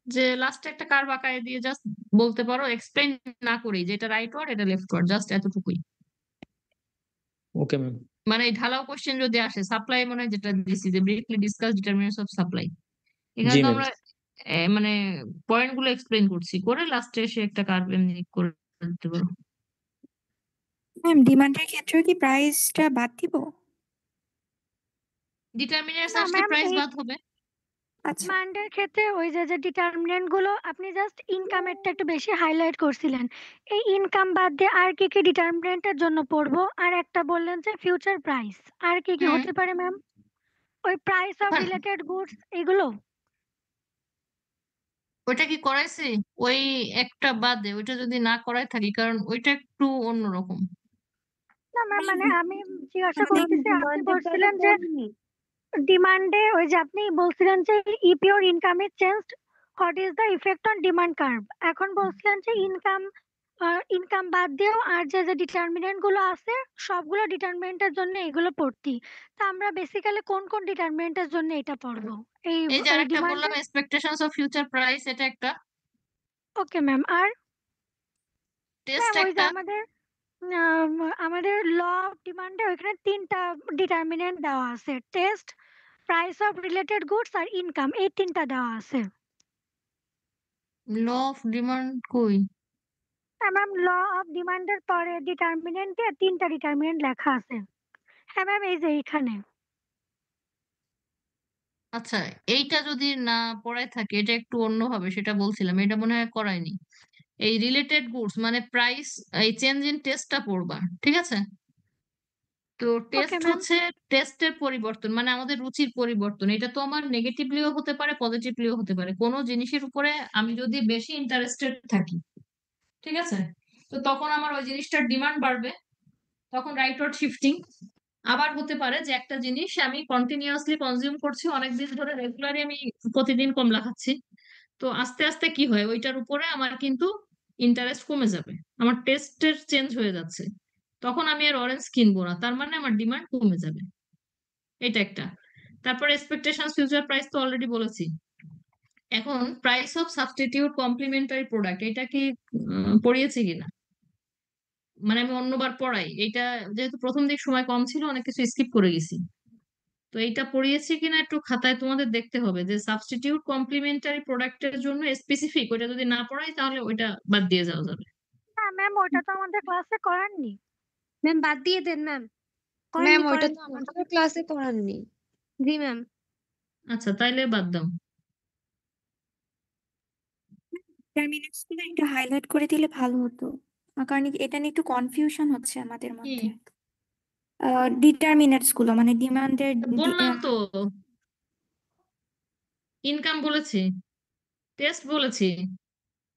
যে লাস্টে একটা কার্ভ আঁকায় দিয়ে জাস্ট বলতে পারো, এক্সপ্লেইন না করেই, যে এটা রাইট ওয়ার্ড এটা লেফট ওয়ার্ড, জাস্ট এতটুকুই। Okay ma'am. মানে এই ঢালাও কোশ্চেন যদি আসে, সাপ্লাই মনে হয় যেটা দিছি যে briefly discuss determinants of supply, এখানে জি তো ম্যাম। আমরা মানে পয়েন্ট গুলো এক্সপ্লেইন করছি, করে লাস্টে এসে একটা কার্ভ এমনি করে দিতে পারো। ম্যাম ডিমান্ডের ক্ষেত্রেও কি প্রাইসটা বাদ দিব? ডিটারমিনেন্টস না আসলে ম্যাম, প্রাইস এই বাদ হবে। আচ্ছা ডিমান্ডের ক্ষেত্রে ওই যে ডিটারমিনেন্ট গুলো আপনি জাস্ট ইনকামেরটা একটু বেশি হাইলাইট করছিলেন। এই ইনকাম বাদ দিয়ে আর কি কি ডিটারমিনেন্টের জন্য পড়বো? আর একটা বললেন যে ফিউচার প্রাইস, আর কি কি হুম, হতে পারে ম্যাম? ওই প্রাইস অফ ওখানে রিলেটেড গুডস এগুলো? ওইটা কি করাইছি? ওই একটা বাদে ওইটা যদি না করাই থাকি, কারণ ওইটা একটু অন্যরকম। না ম্যাম, মানে আমি জিজ্ঞাসা আমাদের করতেছি, আপনি ডিমান্ডেরটা তো বলছিলেন যে পড়িনি। ডিমান্ডে ওই যে আপনি বলছিলেন যে if your income is changed what is the effect on demand curve. এখন বলছিলেন যে ইনকাম বাদ দিয়েও আর যে ডিটারমিনেন্ট গুলো আছে সবগুলো ডিটারমিনেন্টের জন্য এগুলো পড়তি। তা আমরা বেসিক্যালি কোন কোন ডিটারমিনেন্টের জন্য এটা পড়বো এই এই যে আরেকটা ডিমান্ডে? বললাম এক্সপেকটেশনস অফ ফিউচার প্রাইস, এটা একটা। Okay ma'am. আর টেস্ট ম্যাম ওই যে একটা। আমাদের ল অফ ডিমান্ডে ওইখানে 3টা ডিটারমিনেন্ট দেওয়া আছে, taste, price of related goods আর ইনকাম, এই 3টা দেওয়া আছে। ল অফ ডিমান্ড কই? হ্যাঁ ম্যাম, ল অফ ডিমান্ডের পরে ডিটারমিনেন্ট দিয়ে 3টা ডিটারমিনেন্ট লেখা আছে। হ্যাঁ ম্যাম, এই যে এইখানে। আচ্ছা, এইটা যদি না পড়াই থাকে, এটা একটু অন্যভাবে সেটা বলছিলাম, এটা মনে হয় করায়নি। এই রিলেটেড গুডস মানে প্রাইস, এই চেঞ্জ ইন টেস্টটা পড়বা, ঠিক আছে? তো ওকে টেস্ট ম্যাম। হচ্ছে টেস্টের পরিবর্তন, মানে আমাদের রুচির পরিবর্তন। এটা তো আমার নেগেটিভলিও হতে পারে, পজিটিভলিও হতে পারে। কোনো জিনিসের উপরে আমি যদি বেশি ইন্টারেস্টেড থাকি, ঠিক আছে, তো তখন আমার ওই জিনিসটার ডিমান্ড বাড়বে, তখন রাইটওয়ার্ড শিফটিং। আবার হতে পারে যে একটা জিনিস আমি কন্টিনিউয়াসলি কনজিউম করছি, অনেকদিন ধরে রেগুলারলি আমি প্রতিদিন কমলা খাচ্ছি, তো আস্তে আস্তে কি হয়, ওইটার উপরে আমার কিন্তু ইন্টারেস্ট কমে যাবে, আমার টেস্টের চেঞ্জ হয়ে যাচ্ছে, তখন আমি আর অরেঞ্জ কিনবো না, তার মানে আমার ডিমান্ড কমে যাবে। এটা একটা। তারপর এক্সপেকটেশন ফিউচার প্রাইস তো অলরেডি বলেছি। এখন price of substitute complementary product, এটা কি পড়িয়েছি কিনা, মানে আমি অন্যবার পড়াই এইটা, যেহেতু প্রথম দিক সময় কম ছিল অনেক কিছু স্কিপ করে গেছি, তো এইটা পড়িয়েছি কিনা একটু খাতায় তোমাদের দেখতে হবে, যে সাবস্টিটিউট কমপ্লিমেন্টারি প্রোডাক্টের জন্য স্পেসিফিক ওইটা যদি না পড়াই তাহলে ওইটা বাদ দিয়ে যাওয়া যাবে। না ম্যাম, ওটা তো আমাদের ক্লাসে করাননি। ম্যাম বাদ দিয়ে দেন ম্যাম। ম্যাম করাননি ওইটা করাননি তো আমাদের ক্লাসে করাননি। জি ম্যাম। আচ্ছা তাইলে বাদ দাও। ডিটারমিনেন্টস গুলো একটু হাইলাইট করে দিলে ভালো হতো, কারণ এটা নিয়ে একটু কনফিউশন হচ্ছে আমাদের কি মধ্যে। ডিটারমিনেন্টস গুলো মানে ডিমান্ডের বললাম তো, ইনকাম বলেছি, টেস্ট বলেছি,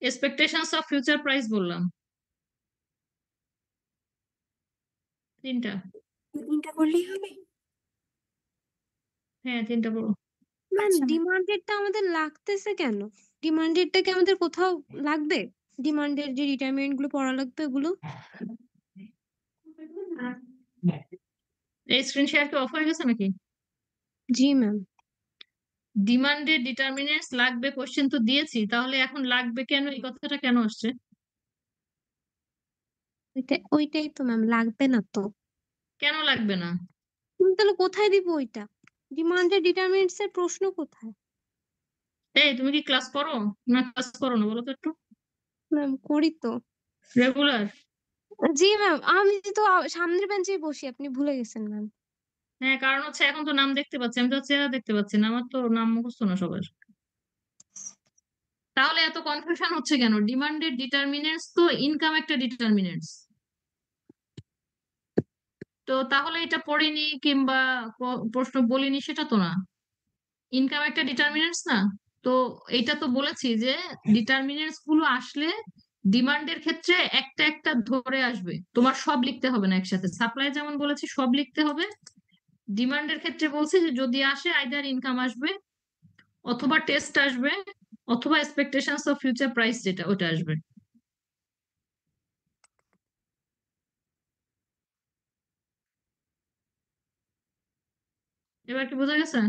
এক্সপেকটেশনস অফ ফিউচার প্রাইস বললাম, 3টা। 3টা করলেই হবে? হ্যাঁ 3টা বলো। ম্যাম আচ্ছা ম্যাম। ডিমান্ডেডটা আমাদের লাগতেছে কেন? ডিমান্ডেডটা কি আমাদের কোথাও লাগবে? ডিমান্ডের যে রিটায়ারমেন্ট গুলো পড়া লাগবে ওগুলো? এই স্ক্রিন শেয়ার কি অফ হয়ে গেছে নাকি? জি ম্যাম। ডিমান্ডের ডিটারমিনেন্টস লাগবে কোশ্চেন তো দিয়েছি, তাহলে এখন লাগবে কেন, এই কথাটা কেন আসছে? ওইটাই তো ম্যাম, লাগবে না তো। কেন লাগবে না? তাহলে কোথায় দিব ওইটা? ডিমান্ডের ডিটারমিনেন্টস এর প্রশ্ন কোথায়? এই তুমি কি ক্লাস করো না ক্লাস করো না বলো তো একটু? ম্যাম করি তো। রেগুলার? জি ম্যাম, আমি তো সামনের বেঞ্চেই বসি, আপনি ভুলে গেছেন ম্যাম। হ্যাঁ কারণ হচ্ছে এখন তো নাম দেখতে পাচ্ছি, আমি তো চেহারা দেখতে পাচ্ছি না, আমার তো নাম মুখস্থ না সবার। তাহলে এত কনফিউশন হচ্ছে কেন? ডিমান্ডের ডিটারমিনেন্টস তো ইনকাম একটা ডিটারমিনেন্টস, তো তাহলে এটা পড়িনি কিংবা প্রশ্ন বলিনি সেটা তো না, ইনকাম একটা ডিটারমিনেন্টস না। তো এটা তো বলেছি যে ডিটারমিনেন্টস গুলো আসলে ডিমান্ডের ক্ষেত্রে একটা একটা ধরে আসবে, তোমার সব লিখতে হবে না একসাথে। সাপ্লাই যেমন বলেছি সব লিখতে হবে, ডিমান্ডের ক্ষেত্রে বলছি যে যদি আসে আইদার ইনকাম আসবে, অথবা টেস্ট আসবে, অথবা এক্সপেকটেশনস অফ ফিউচার প্রাইস যেটা ওটা আসবে। এবার কি বোঝা গেছে?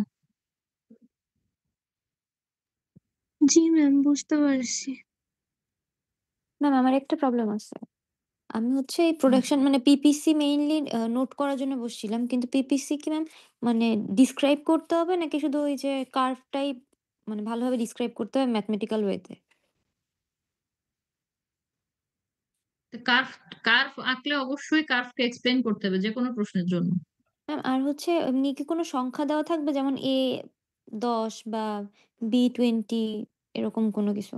জি ম্যাম, বুঝতে পারছি। ম্যাম আমার একটা প্রবলেম আছে। আমি হচ্ছে এই প্রোডাকশন মানে পিপিসি মেইনলি নোট করার জন্য বসছিলাম, কিন্তু পিপিসি কি ম্যাম মানে ডিসক্রাইব করতে হবে নাকি শুধু ওই যে কার্ভটাই মানে ভালোভাবে ডিসক্রাইব করতে হবে ম্যাথমেটিক্যাল ওয়েতে? কার্ভ কার্ভ আঁকলে অবশ্যই কার্ভকে এক্সপ্লেন করতে হবে যে কোনো প্রশ্নের জন্য। ম্যাম আর হচ্ছে এমনি কি কোনো সংখ্যা দেওয়া থাকবে, যেমন A10 বা B20 এরকম কোনো কিছু?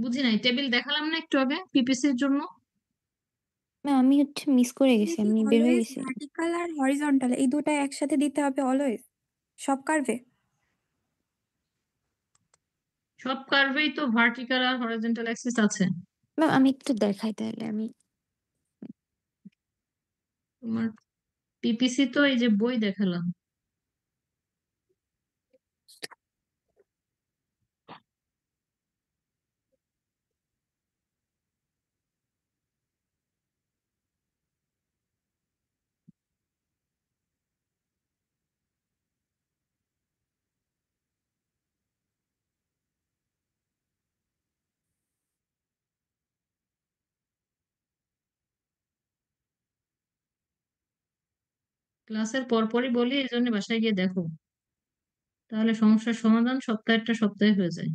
বুঝি নাই, টেবিল দেখালাম না একটু আগে পিপিসির জন্য? ম্যাম আমি হচ্ছে মিস করে গেছি, আমি বের হয়ে গেছি। ভার্টিক্যাল আর হরিজন্টাল এই দুটো একসাথে দিতে হবে অলওয়েজ সব কার্ভে? সব কার্ভেই তো ভার্টিক্যাল আর হরিজন্টাল অ্যাক্সিস আছে। ম্যাম আমি একটু দেখাই তাহলে। আমি তোমার পিপিসি তো এই যে বই দেখালাম। ক্লাসের পরপরই বলি, এই জন্য বাসায় গিয়ে দেখো, তাহলে সমস্যার সমাধান সপ্তাহে হয়ে যায়।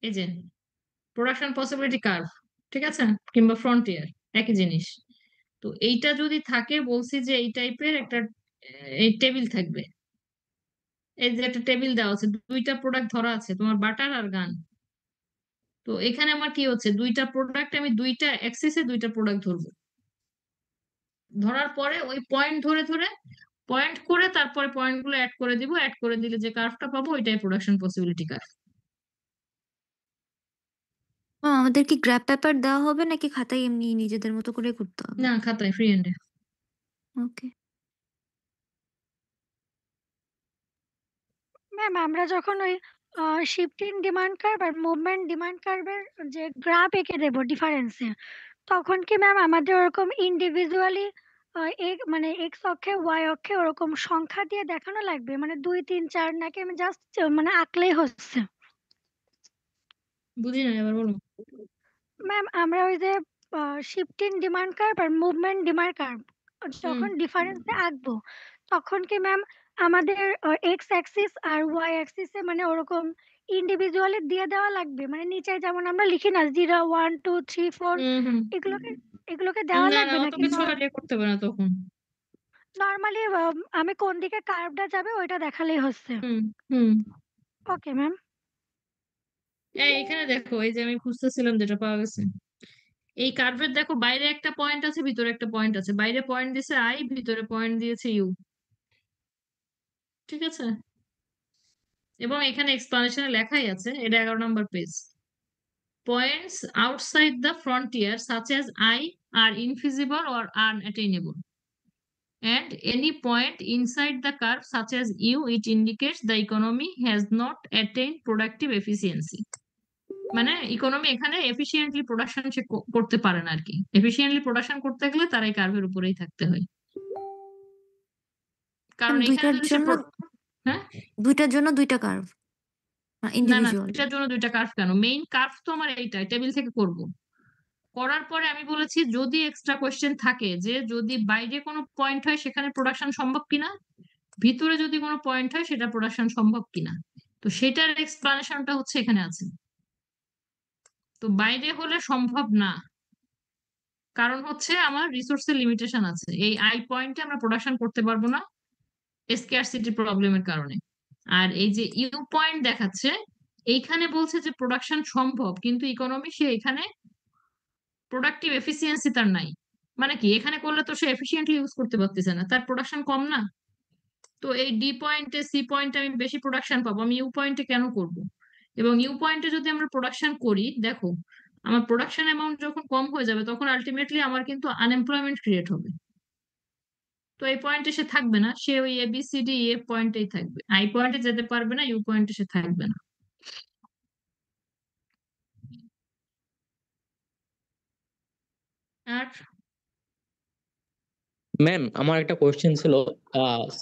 এই যে প্রোডাকশন পসিবিলিটি কার্ভ, ঠিক আছে, কিংবা ফ্রন্টিয়ার, একই জিনিস। তো এইটা যদি থাকে, বলছি যে এই টাইপের একটা এই টেবিল থাকবে। এই যে একটা টেবিল দেওয়া আছে, দুইটা প্রোডাক্ট ধরা আছে, তোমার বাটার আর গান। তো এখানে আমার কি হচ্ছে, দুইটা প্রোডাক্ট, আমি দুইটা অ্যাক্সিসে দুইটা প্রোডাক্ট ধরবো। ধরার পরে ওই পয়েন্ট ধরে ধরে পয়েন্ট করে তারপরে পয়েন্ট গুলো অ্যাড করে দিব, অ্যাড করে দিলে যে কার্ভটা পাবো ওইটাই প্রোডাকশন পসিবিলিটি কার্ভ। আমাদের কি গ্রাফ পেপার দেওয়া হবে নাকি খাতায় এমনি নিজেদের মতো করে করতে হবে? না, খাতায় ফ্রি হ্যান্ডে। ওকে ম্যাম আমরা যখন ওই শিফটিং ডিমান্ড কার্ভ আর মুভমেন্ট ডিমান্ড কার্ভের যে গ্রাফ এঁকে দেবো ডিফারেন্সে, তখন কি ম্যাম আমাদের ওরকম ইন্ডিভিজুয়ালি মানে এক্স অক্ষে ওয়াই অক্ষে ওরকম সংখ্যা দিয়ে দেখানো লাগবে, মানে 2 3 4 নাকি আমি জাস্ট মানে আঁকলেই হচ্ছে? বুঝি না, এবার বলো। ম্যাম আমরা ওই যে শিফটিং ডিমান্ড কার্ভ আর মুভমেন্ট ডিমান্ড কার্ভ যখন ডিফারেন্সে আঁকবো, তখন কি ম্যাম আমাদের এক্স অ্যাক্সিস আর ওয়াই অ্যাক্সিসে মানে ওরকম ইন্ডিভিজুয়ালি দিয়ে দেওয়া লাগবে, মানে নিচে যেমন আমরা লিখি না 0 1 2 3 4, এগুলোকে এগুলোকে দেওয়া না না, লাগবে অত নাকি কিছু আর ইয়ে করতে হবে না তখন। নরমালি আমি কোন দিকে কার্ভটা যাবে ওইটা দেখালেই হচ্ছে? হুম ওকে ম্যাম। এখানে দেখো, এই যে আমি খুঁজতেছিলাম যেটা পাওয়া গেছে, এই কার্ভের দেখো বাইরে একটা পয়েন্ট আছে, ভিতরে একটা পয়েন্ট আছে। বাইরে পয়েন্ট দিয়েছে আই, ভিতরে পয়েন্ট দিয়েছে ইউ, ঠিক আছে। এবং এখানে এক্সপ্লানেশনে লেখাই আছে, এটা 11 নম্বর page. Points outside the frontier such as I are invisible or unattainable, and any point inside the curve such as U, it indicates the economy has not attained productive efficiency. মানে economy এখানে efficiently production সে করতে পারে না আর কি। Efficiently production করতে গেলে তার এই কার্ভের উপরেই থাকতে হয়। কারণ এখানে যদি সে হ্যাঁ দুইটার জন্য দুইটা কার্ভ না না, ইন্ডিভিজুয়াল? এটার জন্য দুইটা কার্ভ কেন? মেইন কার্ভ তো আমার এইটা, টেবিল থেকে করব। করার পরে আমি বলেছি যদি এক্সট্রা কোয়েশ্চেন থাকে, যে যদি বাইরে কোনো পয়েন্ট হয় সেখানে প্রোডাকশন সম্ভব কিনা, ভিতরে যদি কোনো পয়েন্ট হয় সেটা প্রোডাকশন সম্ভব কিনা, তো সেটার এক্সপ্লানেশনটা হচ্ছে এখানে আছে। তো বাইরে হলে সম্ভব না, কারণ হচ্ছে আমার রিসোর্সের লিমিটেশন আছে। এই আই পয়েন্টে আমরা প্রোডাকশন করতে পারবো না স্কারসিটি প্রবলেমের কারণে। আর এই যে ইউ পয়েন্ট দেখাচ্ছে, এইখানে বলছে যে প্রোডাকশন সম্ভব, কিন্তু ইকোনমি সে এখানে প্রোডাক্টিভ এফিসিয়েন্সি তার নাই। মানে কি, এখানে করলে তো সে এফিসিয়েন্টলি ইউজ করতে পারতেছে না, তার প্রোডাকশন কম না। তো এই ডি পয়েন্টে সি পয়েন্টে আমি বেশি প্রোডাকশন পাবো, আমি ইউ পয়েন্টে কেন করব? এবং ইউ পয়েন্টে যদি আমরা প্রোডাকশন করি, দেখো আমার প্রোডাকশন অ্যামাউন্ট যখন কম হয়ে যাবে তখন আলটিমেটলি আমার কিন্তু আনএমপ্লয়মেন্ট ক্রিয়েট হবে। তো এই পয়েন্টে সে থাকবে না, সে ওই ABCD E পয়েন্টেই থাকবে, আই পয়েন্টে যেতে পারবে না, ইউ পয়েন্টে সে থাকবে না। আর ম্যাম আমার একটা কোশ্চেন ছিল,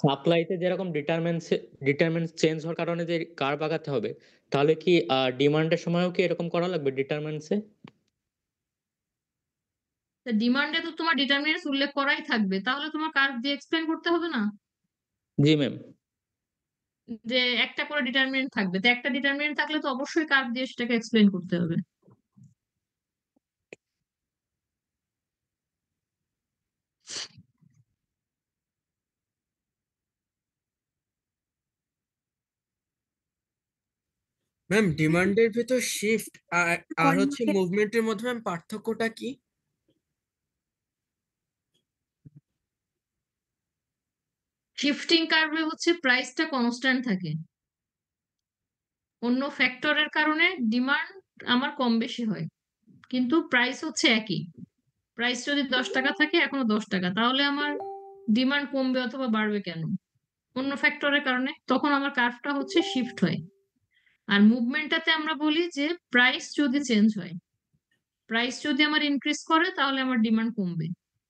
সাপ্লাইতে যেরকম ডিটারমিনেন্টস চেঞ্জ হওয়ার কারণে যে কার্ভ আগাতে হবে, তাহলে কি ডিমান্ডের সময়ও কি এরকম করা লাগবে ডিটারমিনেন্টসে? ডিমান্ডে তো তোমার ডিটারমিনেন্টস উল্লেখ করাই থাকবে, তাহলে তোমার কার্ভ দিয়ে এক্সপ্লেন করতে হবে না? জি ম্যাম। যে একটা করে ডিটারমিনেন্ট থাকবে, তো একটা ডিটারমিনেন্ট থাকলে তো অবশ্যই কার্ভ দিয়ে সেটাকে এক্সপ্লেন করতে হবে। ম্যাম ডিমান্ডের ভিতর শিফট আর হচ্ছে মুভমেন্টের মধ্যে ম্যাম পার্থক্যটা কি? শিফটিং কার্ভে হচ্ছে প্রাইসটা কনস্ট্যান্ট থাকে, অন্য ফ্যাক্টরের কারণে ডিমান্ড আমার কম বেশি হয়, কিন্তু প্রাইস হচ্ছে একই। প্রাইস যদি 10 টাকা থাকে এখনো 10 টাকা, তাহলে আমার ডিমান্ড কমবে অথবা বাড়বে কেন? অন্য ফ্যাক্টরের কারণে, তখন আমার কার্ভটা হচ্ছে শিফট হয়। আর মুভমেন্টটাতে আমরা বলি যে প্রাইস যদি চেঞ্জ হয়, প্রাইস যদি আমার ইনক্রিজ করে তাহলে আমার ডিমান্ড কমবে।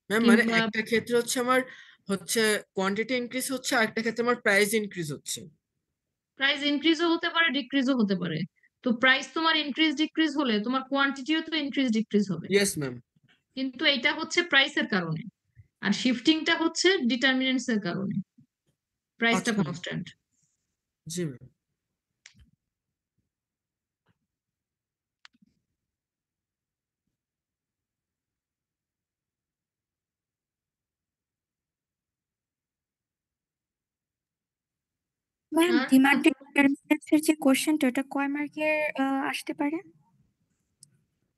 ম্যাম মানে কিংবা একটা ক্ষেত্রে হচ্ছে আমার হচ্ছে কোয়ান্টিটি ইনক্রিজ হচ্ছে, আর একটা ক্ষেত্রে আমার প্রাইস ইনক্রিজ হচ্ছে। প্রাইস ইনক্রিজও হতে পারে, ডিক্রিজও হতে পারে। তো প্রাইস তোমার ইনক্রিজ ডিক্রিজ হলে তোমার কোয়ান্টিটিও তো ইনক্রিজ ডিক্রিজ হবে। Yes ma'am. কিন্তু এটা হচ্ছে প্রাইসের কারণে, আর শিফটিংটা হচ্ছে ডিটারমিনেন্টস এর কারণে, প্রাইসটা আচ্ছা কনস্ট্যান্ট। জি ম্যাম। ম্যাম আর ডিমান্ডেড ডিটারমিনেন্টস এর যে কোশ্চেনটা ওটা কয় মার্কের আসতে পারে?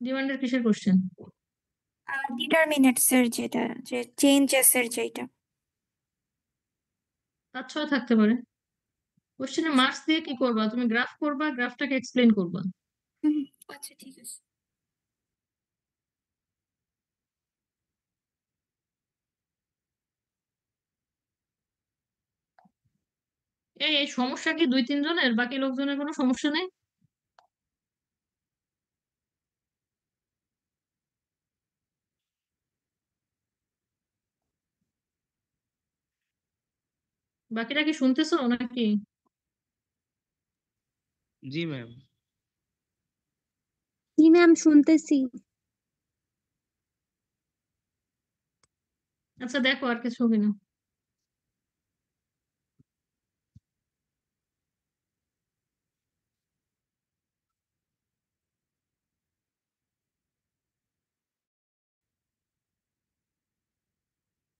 ডিমান্ডের কিসের কোশ্চেন? ডিটারমিনেন্টস এর যেটা, যে চেঞ্জেস এর যেটা। 5-6 থাকতে পারে। কোশ্চেনে মার্কস দিয়ে কি করবা? তুমি গ্রাফ করবা, গ্রাফটাকে এক্সপ্লেন করবা। আচ্ছা ঠিক আছে। এই সমস্যা কি 2-3 জনের? বাকি লোকজনের কোনো সমস্যা নেই? বাকিরা কি শুনতেছো নাকি? জি ম্যাম। জি ম্যাম শুনতেছি। আচ্ছা দেখো আর কিছু কিনা।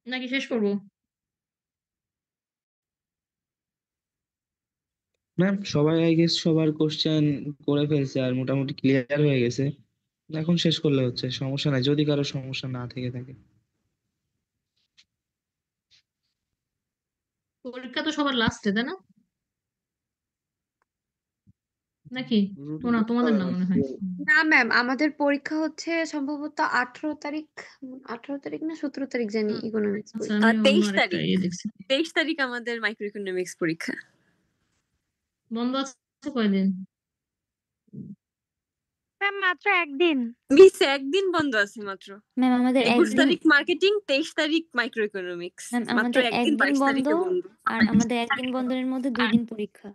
নাকি শেষ করবো? ম্যাম সবাই আই গেস সবার কোশ্চেন করে ফেলছে আর মোটামুটি ক্লিয়ার হয়ে গেছে, এখন শেষ করলে হচ্ছে, সমস্যা নাই যদি কারো সমস্যা না থেকে থাকে। পরীক্ষা তো সবার লাস্টে, তাই না? নাকি? ও না, তোমাদের না মনে হয়। না ম্যাম, আমাদের পরীক্ষা হচ্ছে সম্ভবত 18 তারিখ, 18 তারিখ না 17 তারিখ জানি ইকোনমিক্স আচ্ছা, পরীক্ষা। আমি অন্য 23 আরেকটা তারিখ। দেখছি। 23 তারিখ আমাদের মাইক্রো ইকোনমিক্স পরীক্ষা। বন্ধ আছে কয়দিন? ম্যাম মাত্র একদিন। মিস একদিন বন্ধ আছে মাত্র। ম্যাম আমাদের 21 একদিন, তারিখ মার্কেটিং, 23 তারিখ মাইক্রো ইকোনমিক্স। ম্যাম মাত্র আমাদের একদিন, একদিন 22 বন্ধ, তারিখে বন্ধ। আর আমাদের একদিন বন্ধের মধ্যে 2 দিন পরীক্ষা।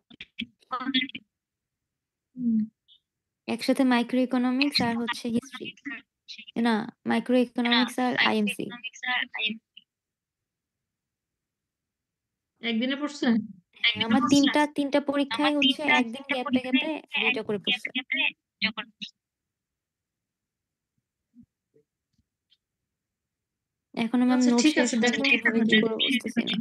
একসাথে মাইক্রো ইকোনমিক্স আর হচ্ছে হিস্ট্রি, না মাইক্রো ইকোনমিক্স আর আইএমসি। একদিনে পড়ছে? আমার তিনটা পরীক্ষায় হচ্ছে একদিন গ্যাপে 2টা করে পড়ছে। এখনো ম্যাম আচ্ছা নোট ঠিক শেষ আছে, হয়নি, দেখো কিভাবে কি করবো বুঝতেছি না।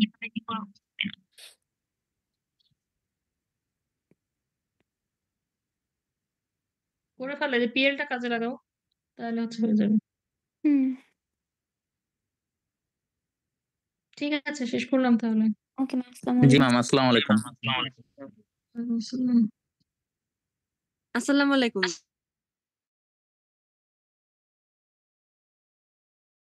করে ফেলে যে পিএলটা কাজে লাগাও, তাহলে হচ্ছে হয়ে যাবে। ঠিক আছে, শেষ করলাম তাহলে। ওকে ম্যাম, আসসালামু জি আলাইকুম। ম্যাম, আসসালামু আলাইকুম। ওয়ালাইকুম আসসালাম। আসসালামু আলাইকুম